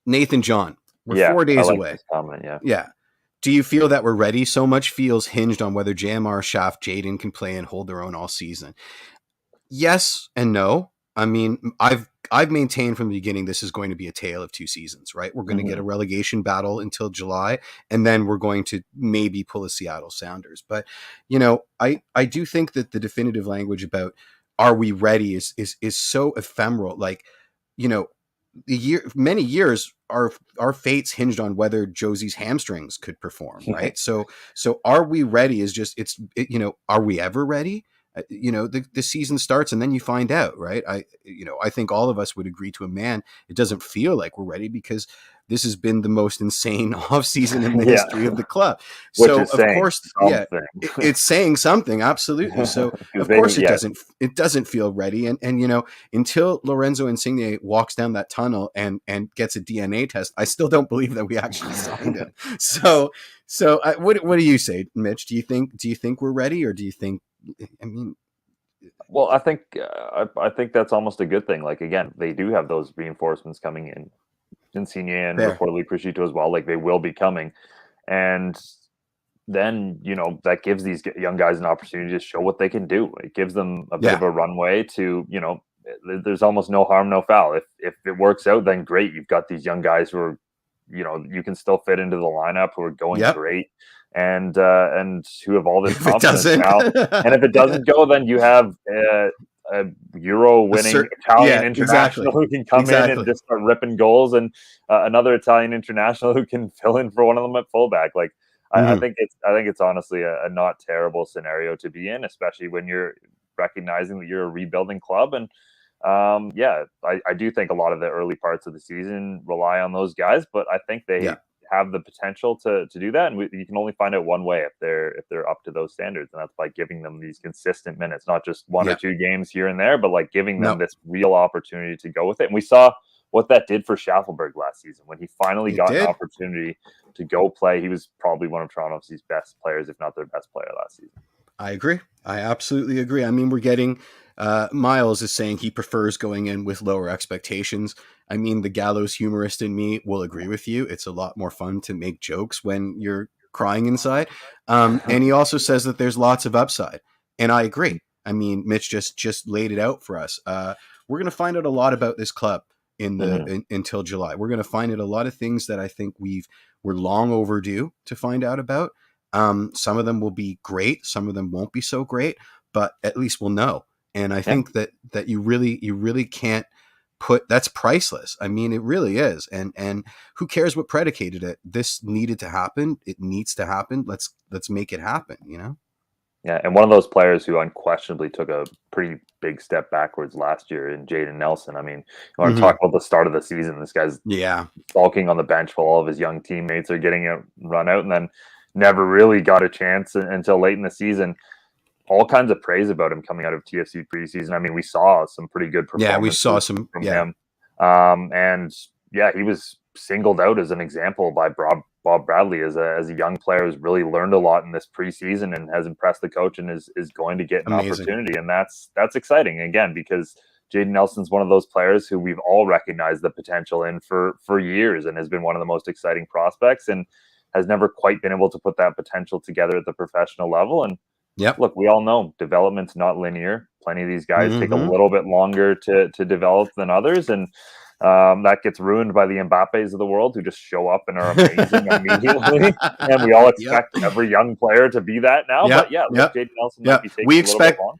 Nathan John, we're Yeah, 4 I days like away. this comment. Yeah. Yeah. Do you feel that we're ready? So much feels hinged on whether JMR, Shaft, Jaden can play and hold their own all season. Yes and no. I mean, I've maintained from the beginning this is going to be a tale of two seasons, right? We're going to get a Mhm. relegation battle until July, and then we're going to maybe pull a Seattle Sounders. But I do think that the definitive language about are we ready is so ephemeral. Like, many years our fates hinged on whether Josie's hamstrings could perform, right? So are we ready is just are we ever ready? The season starts and then you find out, right? I think all of us would agree to a man. It doesn't feel like we're ready because this has been the most insane off season in the Yeah. history of the club. Which So is of saying course, yeah, something. it's saying something. Absolutely. So 'Cause of course yeah. it doesn't feel ready. And until Lorenzo Insigne walks down that tunnel and gets a DNA test, I still don't believe that we actually signed him. So what do you say, Mitch? Do you think we're ready, or do you think? I mean, Well, I think that's almost a good thing. Like, again, they do have those reinforcements coming in. Insigne and Fair. reportedly Prosciutto as well. Like they will be coming, and then that gives these young guys an opportunity to show what they can do. It gives them a bit of a runway to there's almost no harm, no foul. If it works out, then great. You've got these young guys who are you can still fit into the lineup, who are going great, and who have all this confidence now. And if it doesn't go, then you have a Euro-winning Italian international who can come in and just start ripping goals, and another Italian international who can fill in for one of them at fullback. Like I think it's honestly a not terrible scenario to be in, especially when you're recognizing that you're a rebuilding club. And I do think a lot of the early parts of the season rely on those guys, but I think they have the potential to do that. And you can only find out one way if they're up to those standards, and that's by giving them these consistent minutes, not just one or two games here and there, but like giving them this real opportunity to go with it. And we saw what that did for Schaffelberg last season when he finally got an opportunity to go play. He was probably one of Toronto FC's best players, if not their best player last season. I agree. I absolutely agree. I mean, we're getting Miles is saying he prefers going in with lower expectations. I mean, the gallows humorist in me will agree with you. It's a lot more fun to make jokes when you're crying inside. And he also says that there's lots of upside. And I agree. I mean, Mitch just laid it out for us. We're going to find out a lot about this club until July. We're going to find out a lot of things that I think we're long overdue to find out about. Some of them will be great. Some of them won't be so great, but at least we'll know. And I think that you really can't that's priceless. I mean, it really is. And who cares what predicated it? This needed to happen. It needs to happen. Let's make it happen, Yeah, and one of those players who unquestionably took a pretty big step backwards last year in Jaden Nelson. I mean, you want to talk about the start of the season. This guy's bulking on the bench while all of his young teammates are getting run out, and then never really got a chance until late in the season. All kinds of praise about him coming out of TFC preseason. I mean, we saw some pretty good performances. Yeah, we saw some from him. And he was singled out as an example by Bob Bradley as a young player who's really learned a lot in this preseason and has impressed the coach and is going to get an opportunity. And that's exciting again, because Jaden Nelson's one of those players who we've all recognized the potential in for years and has been one of the most exciting prospects and has never quite been able to put that potential together at the professional level. And look, we all know development's not linear. Plenty of these guys take a little bit longer to develop than others. And that gets ruined by the Mbappes of the world who just show up and are amazing immediately. And we all expect every young player to be that now. But Jaden Nelson might be taking a little bit long.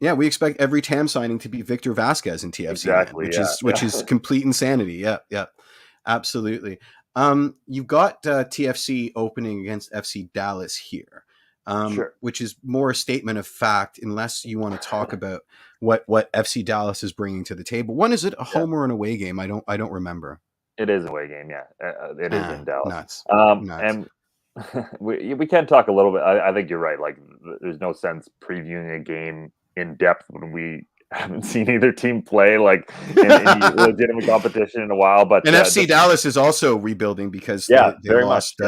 Yeah, we expect every TAM signing to be Victor Vasquez in TFC, exactly, which is complete insanity. Yeah, absolutely. You've got TFC opening against FC Dallas here, which is more a statement of fact, unless you want to talk about what FC Dallas is bringing to the table. One, is it a home or an away game? I don't remember. It is an away game. Yeah, it is in Dallas. Nuts. And we can talk a little bit. I think you're right. Like, there's no sense previewing a game in depth when we haven't seen either team play like in any legitimate competition in a while. But FC Dallas is also rebuilding because they lost.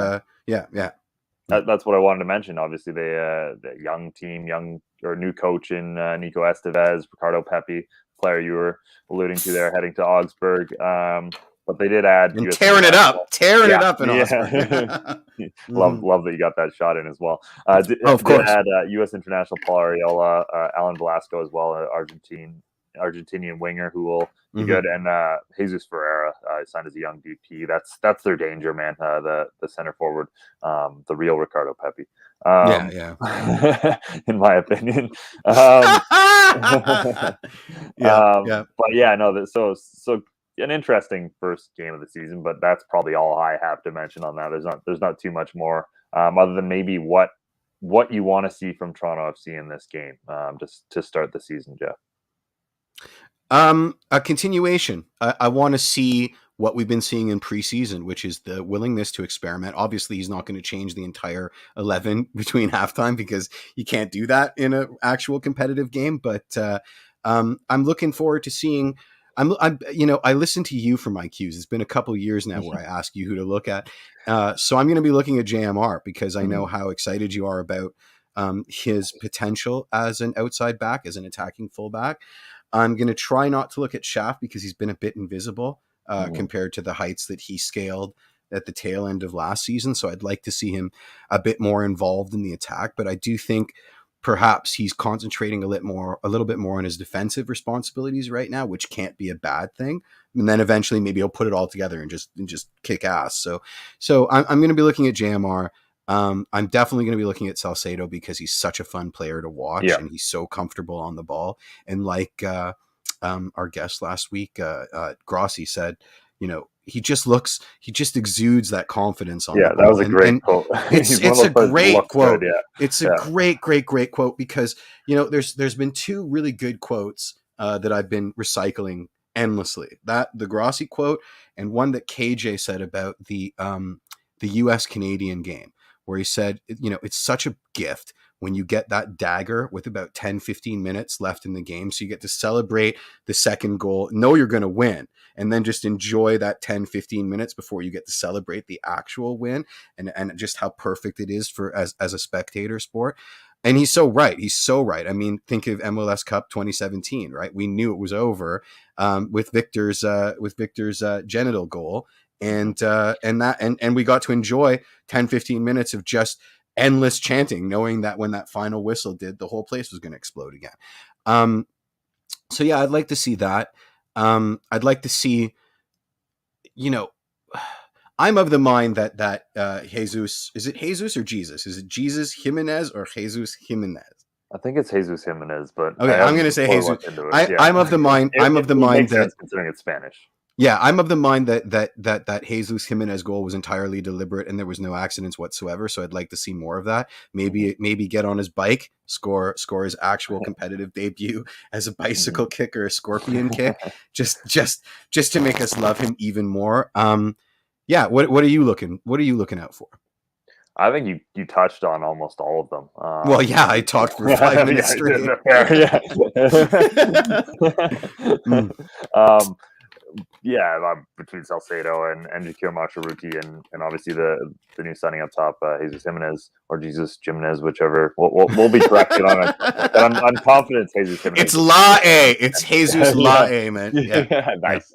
That's what I wanted to mention. Obviously, the young team, new coach in Nico Estevez, Ricardo Pepi, player you were alluding to there, heading to Augsburg. But they did add and tearing it up in Augsburg. Love that you got that shot in as well. Of course. Add U.S. international Paul Arriola, Alan Velasco as well, Argentinian winger who will be good, and Jesus Ferreira signed as a young DP. That's their danger man, the center forward, the real Ricardo Pepi. In my opinion. So an interesting first game of the season, but that's probably all I have to mention on that. There's not too much more other than maybe what you want to see from Toronto FC in this game, just to start the season, Jeff. A continuation. I want to see what we've been seeing in preseason, which is the willingness to experiment. Obviously, he's not going to change the entire 11 between halftime because you can't do that in an actual competitive game. But I'm looking forward to seeing. I listen to you for my cues. It's been a couple of years now where I ask you who to look at. So I'm going to be looking at JMR because I know how excited you are about his potential as an outside back, as an attacking fullback. I'm going to try not to look at Schaff because he's been a bit invisible compared to the heights that he scaled at the tail end of last season. So I'd like to see him a bit more involved in the attack, but I do think perhaps he's concentrating a little bit more on his defensive responsibilities right now, which can't be a bad thing. And then eventually maybe he'll put it all together and just kick ass. So I'm going to be looking at JMR. I'm definitely going to be looking at Salcedo because he's such a fun player to watch, and he's so comfortable on the ball. And like our guest last week, Grossi said, he just exudes that confidence on the ball. That was a great quote. It's a great quote. Good, It's a great quote because, there's been two really good quotes that I've been recycling endlessly. The Grossi quote and one that KJ said about the US Canadian game, where he said, it's such a gift when you get that dagger with about 10-15 minutes left in the game. So you get to celebrate the second goal, know you're going to win, and then just enjoy that 10-15 minutes before you get to celebrate the actual win, and just how perfect it is for as a spectator sport. And he's so right. I mean, think of MLS Cup 2017, right? We knew it was over with Victor's genital goal. And we got to enjoy 10-15 minutes of just endless chanting, knowing that when that final whistle did, the whole place was going to explode again. So yeah, I'd like to see that. I'd like to see, I'm of the mind that Jesus, is it Jesus or Jesus? Is it Jesus Jimenez or Jesus Jimenez? I think it's Jesus Jimenez, but okay, I'm going to say Jesus. I'm of the mind. That considering it's Spanish. Yeah, I'm of the mind that Jesus Jimenez goal was entirely deliberate and there was no accidents whatsoever. So I'd like to see more of that. Maybe get on his bike, score his actual competitive debut as a bicycle kick or a scorpion kick, just to make us love him even more. Yeah. What are you looking out for? I think you touched on almost all of them. Well, yeah, I talked for 5 minutes straight. Between Salcedo and Jakir Masharuti and obviously the new signing up top, Jesus Jimenez or Jesus Jimenez, whichever. We'll be corrected on it. But I'm confident it's Jesus Jimenez. It's La A. It's Jesus La A, man. Yeah. Nice.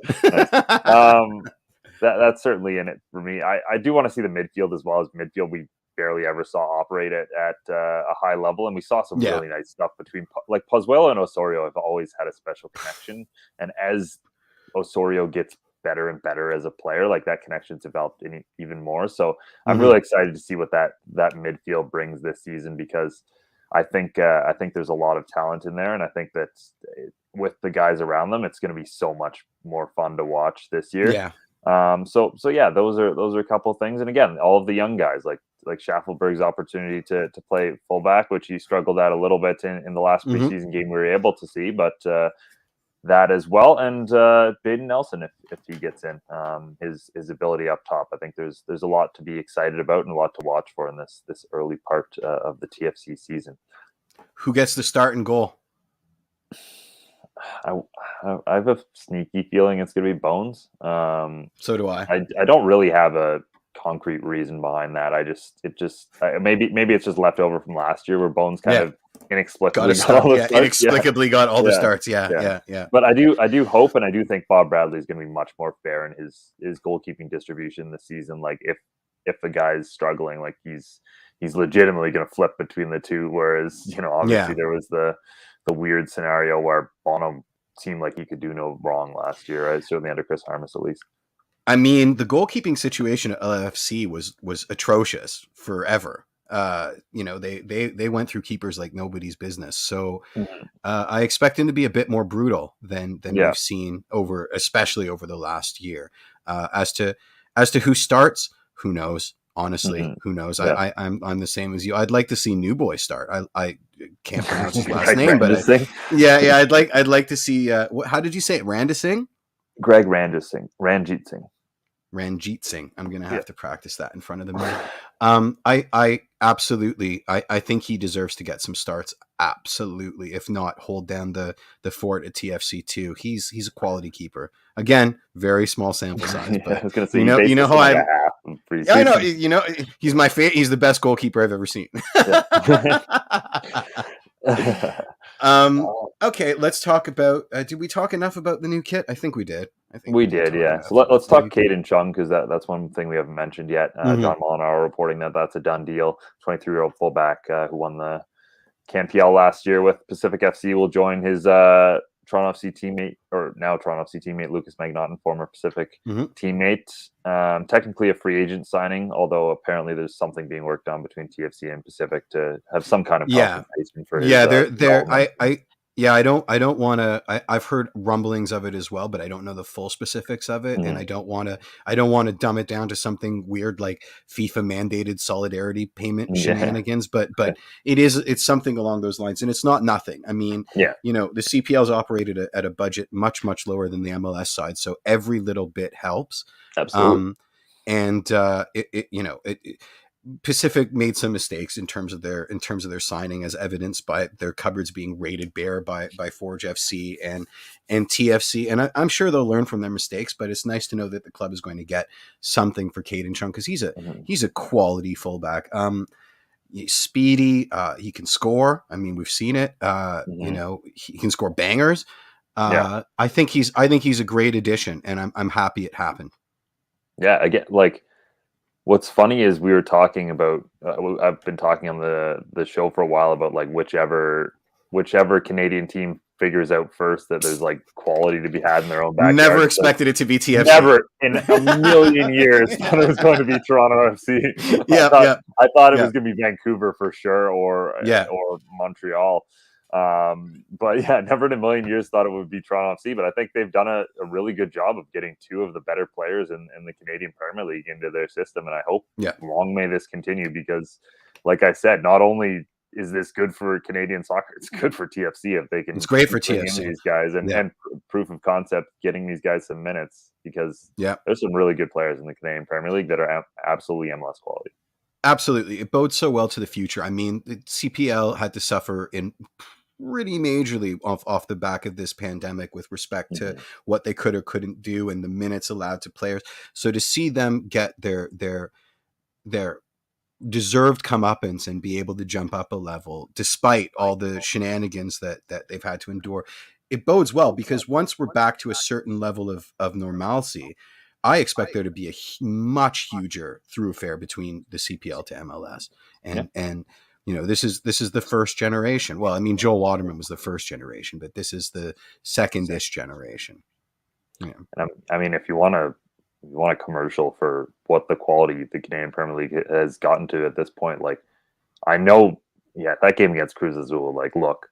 That's certainly in it for me. I do want to see the midfield as well. As midfield we barely ever saw operate at a high level, and we saw some really nice stuff between like Pozuelo and Osorio have always had a special connection, and as Osorio gets better and better as a player, like that connection's developed even more. So I'm really excited to see what that midfield brings this season, because I think there's a lot of talent in there, and I think that with the guys around them, it's going to be so much more fun to watch this year. Yeah. So yeah, those are a couple of things, and again, all of the young guys like Schaffelberg's opportunity to play fullback, which he struggled at a little bit in the last preseason game we were able to see, but that as well, and Baden Nelson if he gets in, his ability up top. I think there's a lot to be excited about and a lot to watch for in this early part of the TFC season. Who gets the start and goal? I have a sneaky feeling it's going to be Bones. So do I. I don't really have a concrete reason behind that. Maybe it's just left over from last year where Bones kind of inexplicably got all the starts. Yeah. But I do hope, and I do think Bob Bradley is going to be much more fair in his goalkeeping distribution this season. Like if the guy's struggling, like he's legitimately going to flip between the two. Whereas obviously there was the weird scenario where Bono seemed like he could do no wrong last year, right? Certainly under Chris Harmis at least. I mean, the goalkeeping situation at LAFC was atrocious forever. They went through keepers like nobody's business. So I expect him to be a bit more brutal than we've seen especially over the last year. As to who starts, who knows? Honestly, who knows? Yeah. I'm the same as you. I'd like to see New Boy start. I can't pronounce his last name, but I'd like to see. How did you say it? Ranjit Singh. I'm gonna have to practice that in front of the mirror. I absolutely. I think he deserves to get some starts. Absolutely, if not hold down the fort at TFC too. He's a quality keeper. Again, very small sample size, but I was gonna say, you know how I know. He's my favorite. He's the best goalkeeper I've ever seen. Okay, let's talk about. Did we talk enough about the new kit? I think we did. I think We did, talk yeah. enough So let's about the new talk kit. Caden Chung, because that's one thing we haven't mentioned yet. Mhm. John Molinaro reporting that that's a done deal. 23-year-old fullback who won the CanPL last year with Pacific FC will join his Toronto FC teammate, or now Toronto FC teammate, Lucas Magnotten, former Pacific Mhm. teammate. Technically a free agent signing, although apparently there's something being worked on between TFC and Pacific to have some kind of Yeah, compensation for his yeah. There. development. Yeah. I don't want to. I've heard rumblings of it as well, but I don't know the full specifics of it, and Mhm. I don't want to. I don't want to dumb it down to something weird like FIFA mandated solidarity payment Yeah, shenanigans. But it's something along those lines, and it's not nothing. I mean, yeah, the CPL's operated at a budget much lower than the MLS side, so every little bit helps. absolutely. Um, and Pacific made some mistakes in terms of their signing, as evidenced by their cupboards being raided bare by Forge FC and TFC. And I'm sure they'll learn from their mistakes, but it's nice to know that the club is going to get something for Caden Chung, because Mhm. he's a quality fullback. He's speedy. He can score. I mean, we've seen it. Mhm. He can score bangers. Yeah, I think he's a great addition, and I'm happy it happened. yeah. Again, like what's funny is we were talking about. I've been talking on the show for a while about like whichever Canadian team figures out first that there's like quality to be had in their own Never backyard. So expected it to be TFC. never in a million years thought it was going to be Toronto FC. I Yeah, thought yeah, I thought it yeah, was going to be Vancouver for sure, yeah. or Montreal. But yeah, never in a million years thought it would be Toronto FC. But I think they've done a really good job of getting two of the better players in the Canadian Premier League into their system, and I hope Yeah. long may this continue, because, like I said, not only is this good for Canadian soccer, it's good for TFC if they can It's great keep for bringing in TFC. these guys Yeah. and proof of concept, getting these guys some minutes, because Yeah. there's some really good players in the Canadian Premier League that are absolutely MLS quality. Absolutely. It bodes so well to the future. I mean, the CPL had to suffer in pretty majorly off the back of this pandemic with respect to Mhm. what they could or couldn't do and the minutes allowed to players. So to see them get their deserved comeuppance and be able to jump up a level despite all the shenanigans that they've had to endure, it bodes well, because once we're back to a certain level of normalcy, I expect there to be a much huger thoroughfare between the CPL to MLS. Yeah. And this is the first generation. Well, I mean, Joel Waterman was the first generation, but this is the second-ish generation. Yeah. And I mean, if you want a commercial for what the quality the Canadian Premier League has gotten to at this point, like I know, yeah, that game against Cruz Azul, like, look,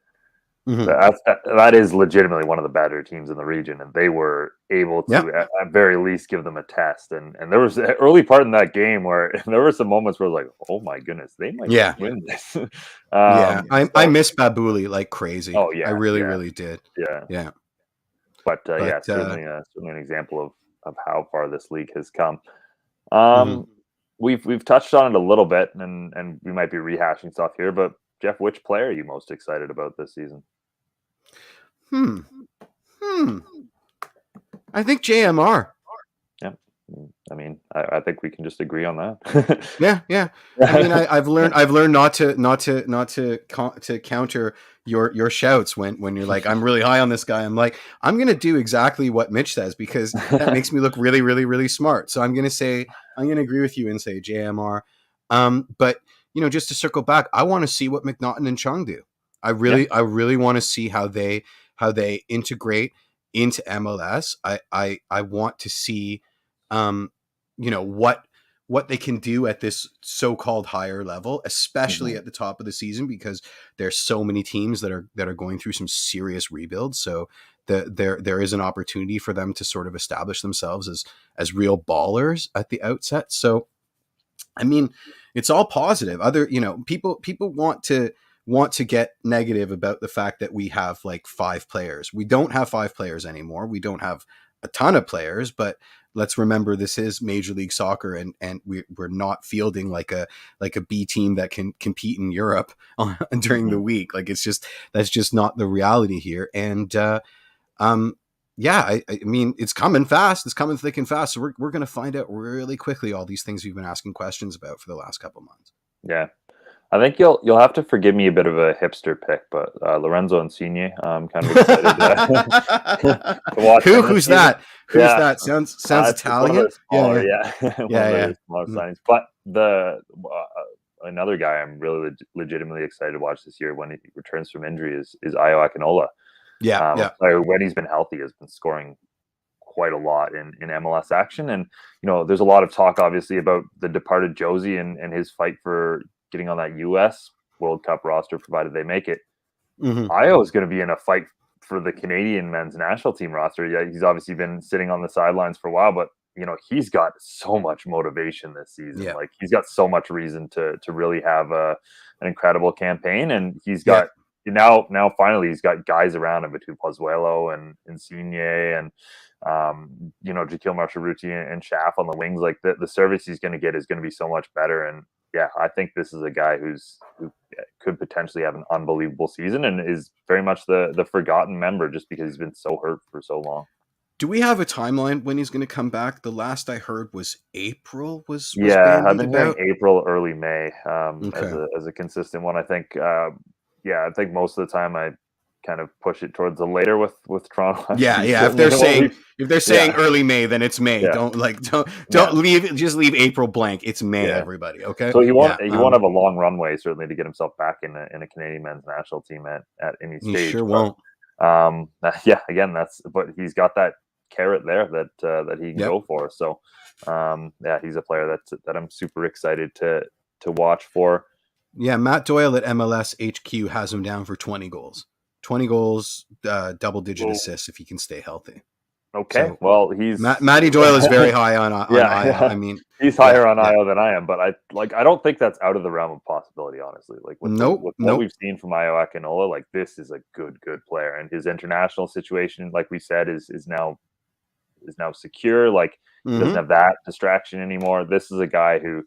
Mm-hmm. that is legitimately one of the better teams in the region, and they were able Yeah. to at very least give them a test. And there was an early part in that game where there were some moments where I was like, oh my goodness, they might Yeah. win this. Yeah. I So, miss Babuli like crazy. oh I yeah, really, yeah, really did. yeah. Yeah. But yeah, But certainly an example of how far this league has come. mhm. We've touched on it a little bit, and we might be rehashing stuff here. But Jeff, which player are you most excited about this season? Hmm. Hmm. I think JMR. Yeah, I mean, I think we can just agree on that. Yeah, yeah. I mean, I've learned not to counter your shouts when you're like, I'm really high on this guy. I'm like, I'm gonna do exactly what Mitch says, because that makes me look really, really, really smart. So I'm gonna agree with you and say JMR. But just to circle back, I want to see what McNaughton and Chung do. Yeah. I really want to see how they integrate into MLS. I want to see what they can do at this so-called higher level, especially Mhm. at the top of the season, because there's so many teams that are going through some serious rebuilds. So there is an opportunity for them to sort of establish themselves as real ballers at the outset. So I mean, it's all positive. Other people want to get negative about the fact that we have like 5 players. We don't have 5 players anymore. We don't have a ton of players, but let's remember this is Major League Soccer, and we're not fielding like a B team that can compete in Europe during the Mhm. week. Like that's just not the reality here. And yeah, I mean, it's coming fast. It's coming thick and fast. So we're going to find out really quickly all these things we've been asking questions about for the last couple months. Yeah. I think you'll have to forgive me a bit of a hipster pick, but Lorenzo Insigne, I'm kind of excited to watch him this Who's season. that? Who's Yeah, that? Sounds it's one of Italian. their smaller, Yeah. one of their Yeah. smaller Mhm. signings. But the another guy I'm really legitimately excited to watch this year when he returns from injury is Ayo Akinola. A Yeah. player when he's been healthy has been scoring quite a lot in MLS action. And, there's a lot of talk, obviously, about the departed Josie and his fight for getting on that U.S. World Cup roster, provided they make it. Mhm. Ayo is going to be in a fight for the Canadian men's national team roster. Yeah, he's obviously been sitting on the sidelines for a while, but he's got so much motivation this season. Yeah. Like he's got so much reason to really have an incredible campaign, and he's Yeah. got now finally he's got guys around him between Pozuelo and Insigne and Jaquil Marcharuti and Schaff on the wings. Like the service he's going to get is going to be so much better. And yeah, I think this is a guy who could potentially have an unbelievable season and is very much the forgotten member just because he's been so hurt for so long. Do we have a timeline when he's going to come back? The last I heard was April. Was Yeah, I've bandied been about? hearing April, early May Okay. as a consistent one. I think I think most of the time I kind of push it towards the later with Toronto. Yeah. FC. If they're saying early May, then it's May. Yeah. Don't leave April blank. It's May, everybody. Okay. So he won't have a long runway certainly to get himself back in a Canadian men's national team at any stage. He sure won't. Again, but he's got that carrot there that he can go for. So he's a player that I'm super excited to watch for. Yeah, Matt Doyle at MLS HQ has him down for 20 goals. 20 goals, double-digit assists if he can stay healthy. Okay, so, well, he's Matty Doyle is very high on Ayo. I mean, he's higher on Ayo than I am, but I don't think that's out of the realm of possibility. Honestly, like with what we've seen from Ayo Akinola, like this is a good player, and his international situation, like we said, is now secure. Like he doesn't have that distraction anymore. This is a guy who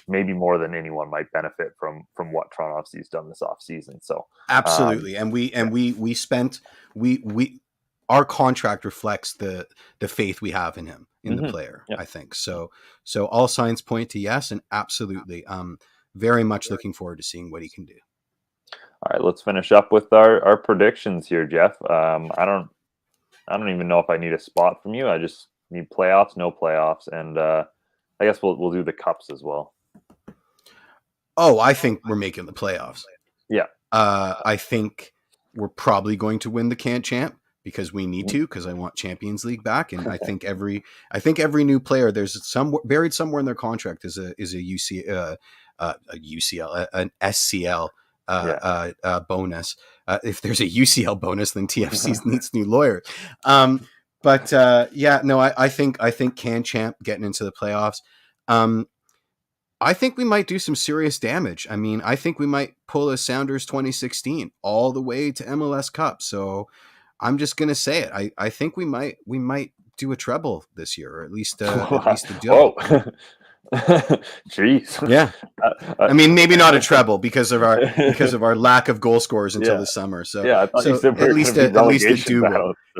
maybe more than anyone might benefit from what Toronto FC's done this offseason. So absolutely, we spent our contract reflects the faith we have in him, in the player. I think so. All signs point to yes, and absolutely, very much looking forward to seeing what he can do. All right, let's finish up with our predictions here, Jeff. I don't even know if I need a spot from you. I just need playoffs, no playoffs, and I guess we'll do the cups as well. Oh, I think we're making the playoffs. Yeah. I think we're probably going to win the CanChamp because we need to, because I want Champions League back, and I think every new player there's buried somewhere in their contract is an SCL bonus. If there's a UCL bonus, then TFC needs new lawyers. I think CanChamp getting into the playoffs. I think we might do some serious damage. I mean, I think we might pull a Sounders 2016 all the way to MLS Cup. So I'm just going to say it. I think we might do a treble this year, or at least a double. Jeez. Yeah. I mean, maybe not a treble because of our lack of goal scorers until the summer. So I thought you said at least a double.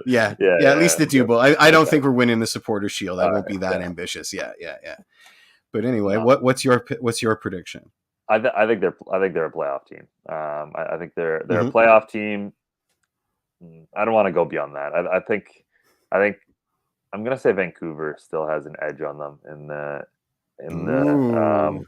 Yeah, at least a double. I don't think we're winning the Supporters Shield. I won't be that ambitious. Yeah. But anyway, what's your prediction? I think they're a playoff team. I think they're a playoff team. I don't want to go beyond that. I think I'm gonna say Vancouver still has an edge on them in the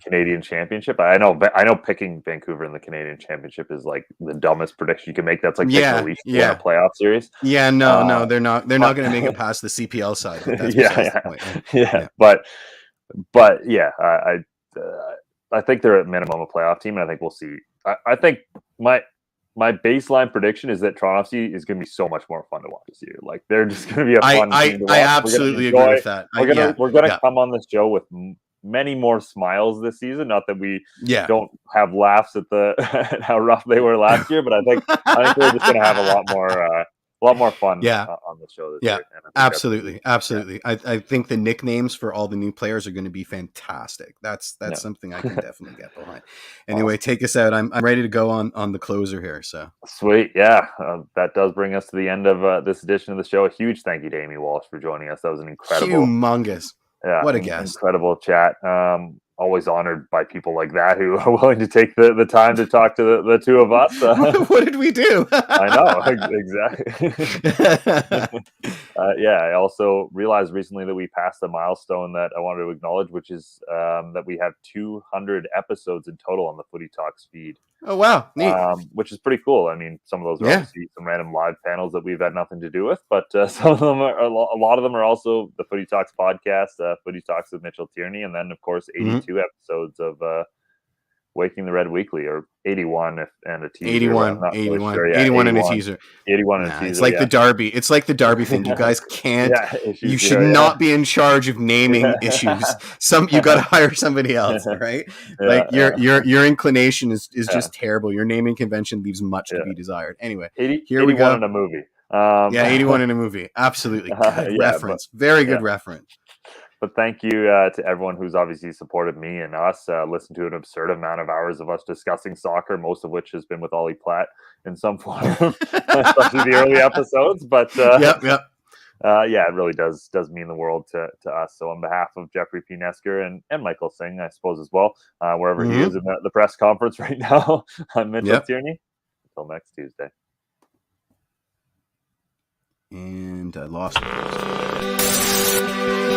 Canadian Championship. I know picking Vancouver in the Canadian Championship is like the dumbest prediction you can make. That's like picking the Leafs in a playoff series. Yeah, no, they're not going to make it past the CPL side. But that's the point. But yeah, I think they're at minimum a playoff team, and I think we'll see. I think my baseline prediction is that Toronto FC is going to be so much more fun to watch this year. Like they're just going to be a fun team to watch. I absolutely agree with that. We're going to come on this show with many more smiles this season. Not that we don't have laughs at at how rough they were last year, but I think we're just going to have a lot more fun on the show this year. Absolutely. I think the nicknames for all the new players are going to be fantastic. That's something I can definitely get behind. Anyway, take us out. I'm ready to go on the closer here. So sweet. Yeah. That does bring us to the end of this edition of the show. A huge thank you to Amy Walsh for joining us. That was an incredible, humongous. What a guest. Incredible chat. always honored by people like that who are willing to take the time to talk to the two of us. What did we do? I know, exactly. Yeah, I also realized recently that we passed a milestone that I wanted to acknowledge, which is that we have 200 episodes in total on the Footy Talks feed. Oh, wow. Neat. Which is pretty cool. I mean, some of those are Yeah. obviously some random live panels that we've had nothing to do with, but some of them are, a lot of them are also the Footy Talks podcast, Footy Talks with Mitchell Tierney, and then, of course, 82 episodes of Waking the Red Weekly, or 81 and a teaser. 81, I'm not 81, really sure. Yeah, 81 and a teaser. 81 and a Nah, teaser. it's like the Derby. It's like the Derby thing. You guys can't. You should not be in charge of naming issues. You got to hire somebody else. All right. Like your inclination is just terrible. Your naming convention leaves much to be desired. Anyway, here we go. 81 in a movie. 81 in a movie. Absolutely good reference. Very good reference. But thank you to everyone who's obviously supported me and us, listened to an absurd amount of hours of us discussing soccer, most of which has been with Ollie Platt in some form, especially the early episodes. But yeah, it really does mean the world to us. So on behalf of Jeffrey P. Nesker and Michael Singh, I suppose as well, wherever he is in the press conference right now, I'm Mitchell Tierney. Until next Tuesday. And I lost it.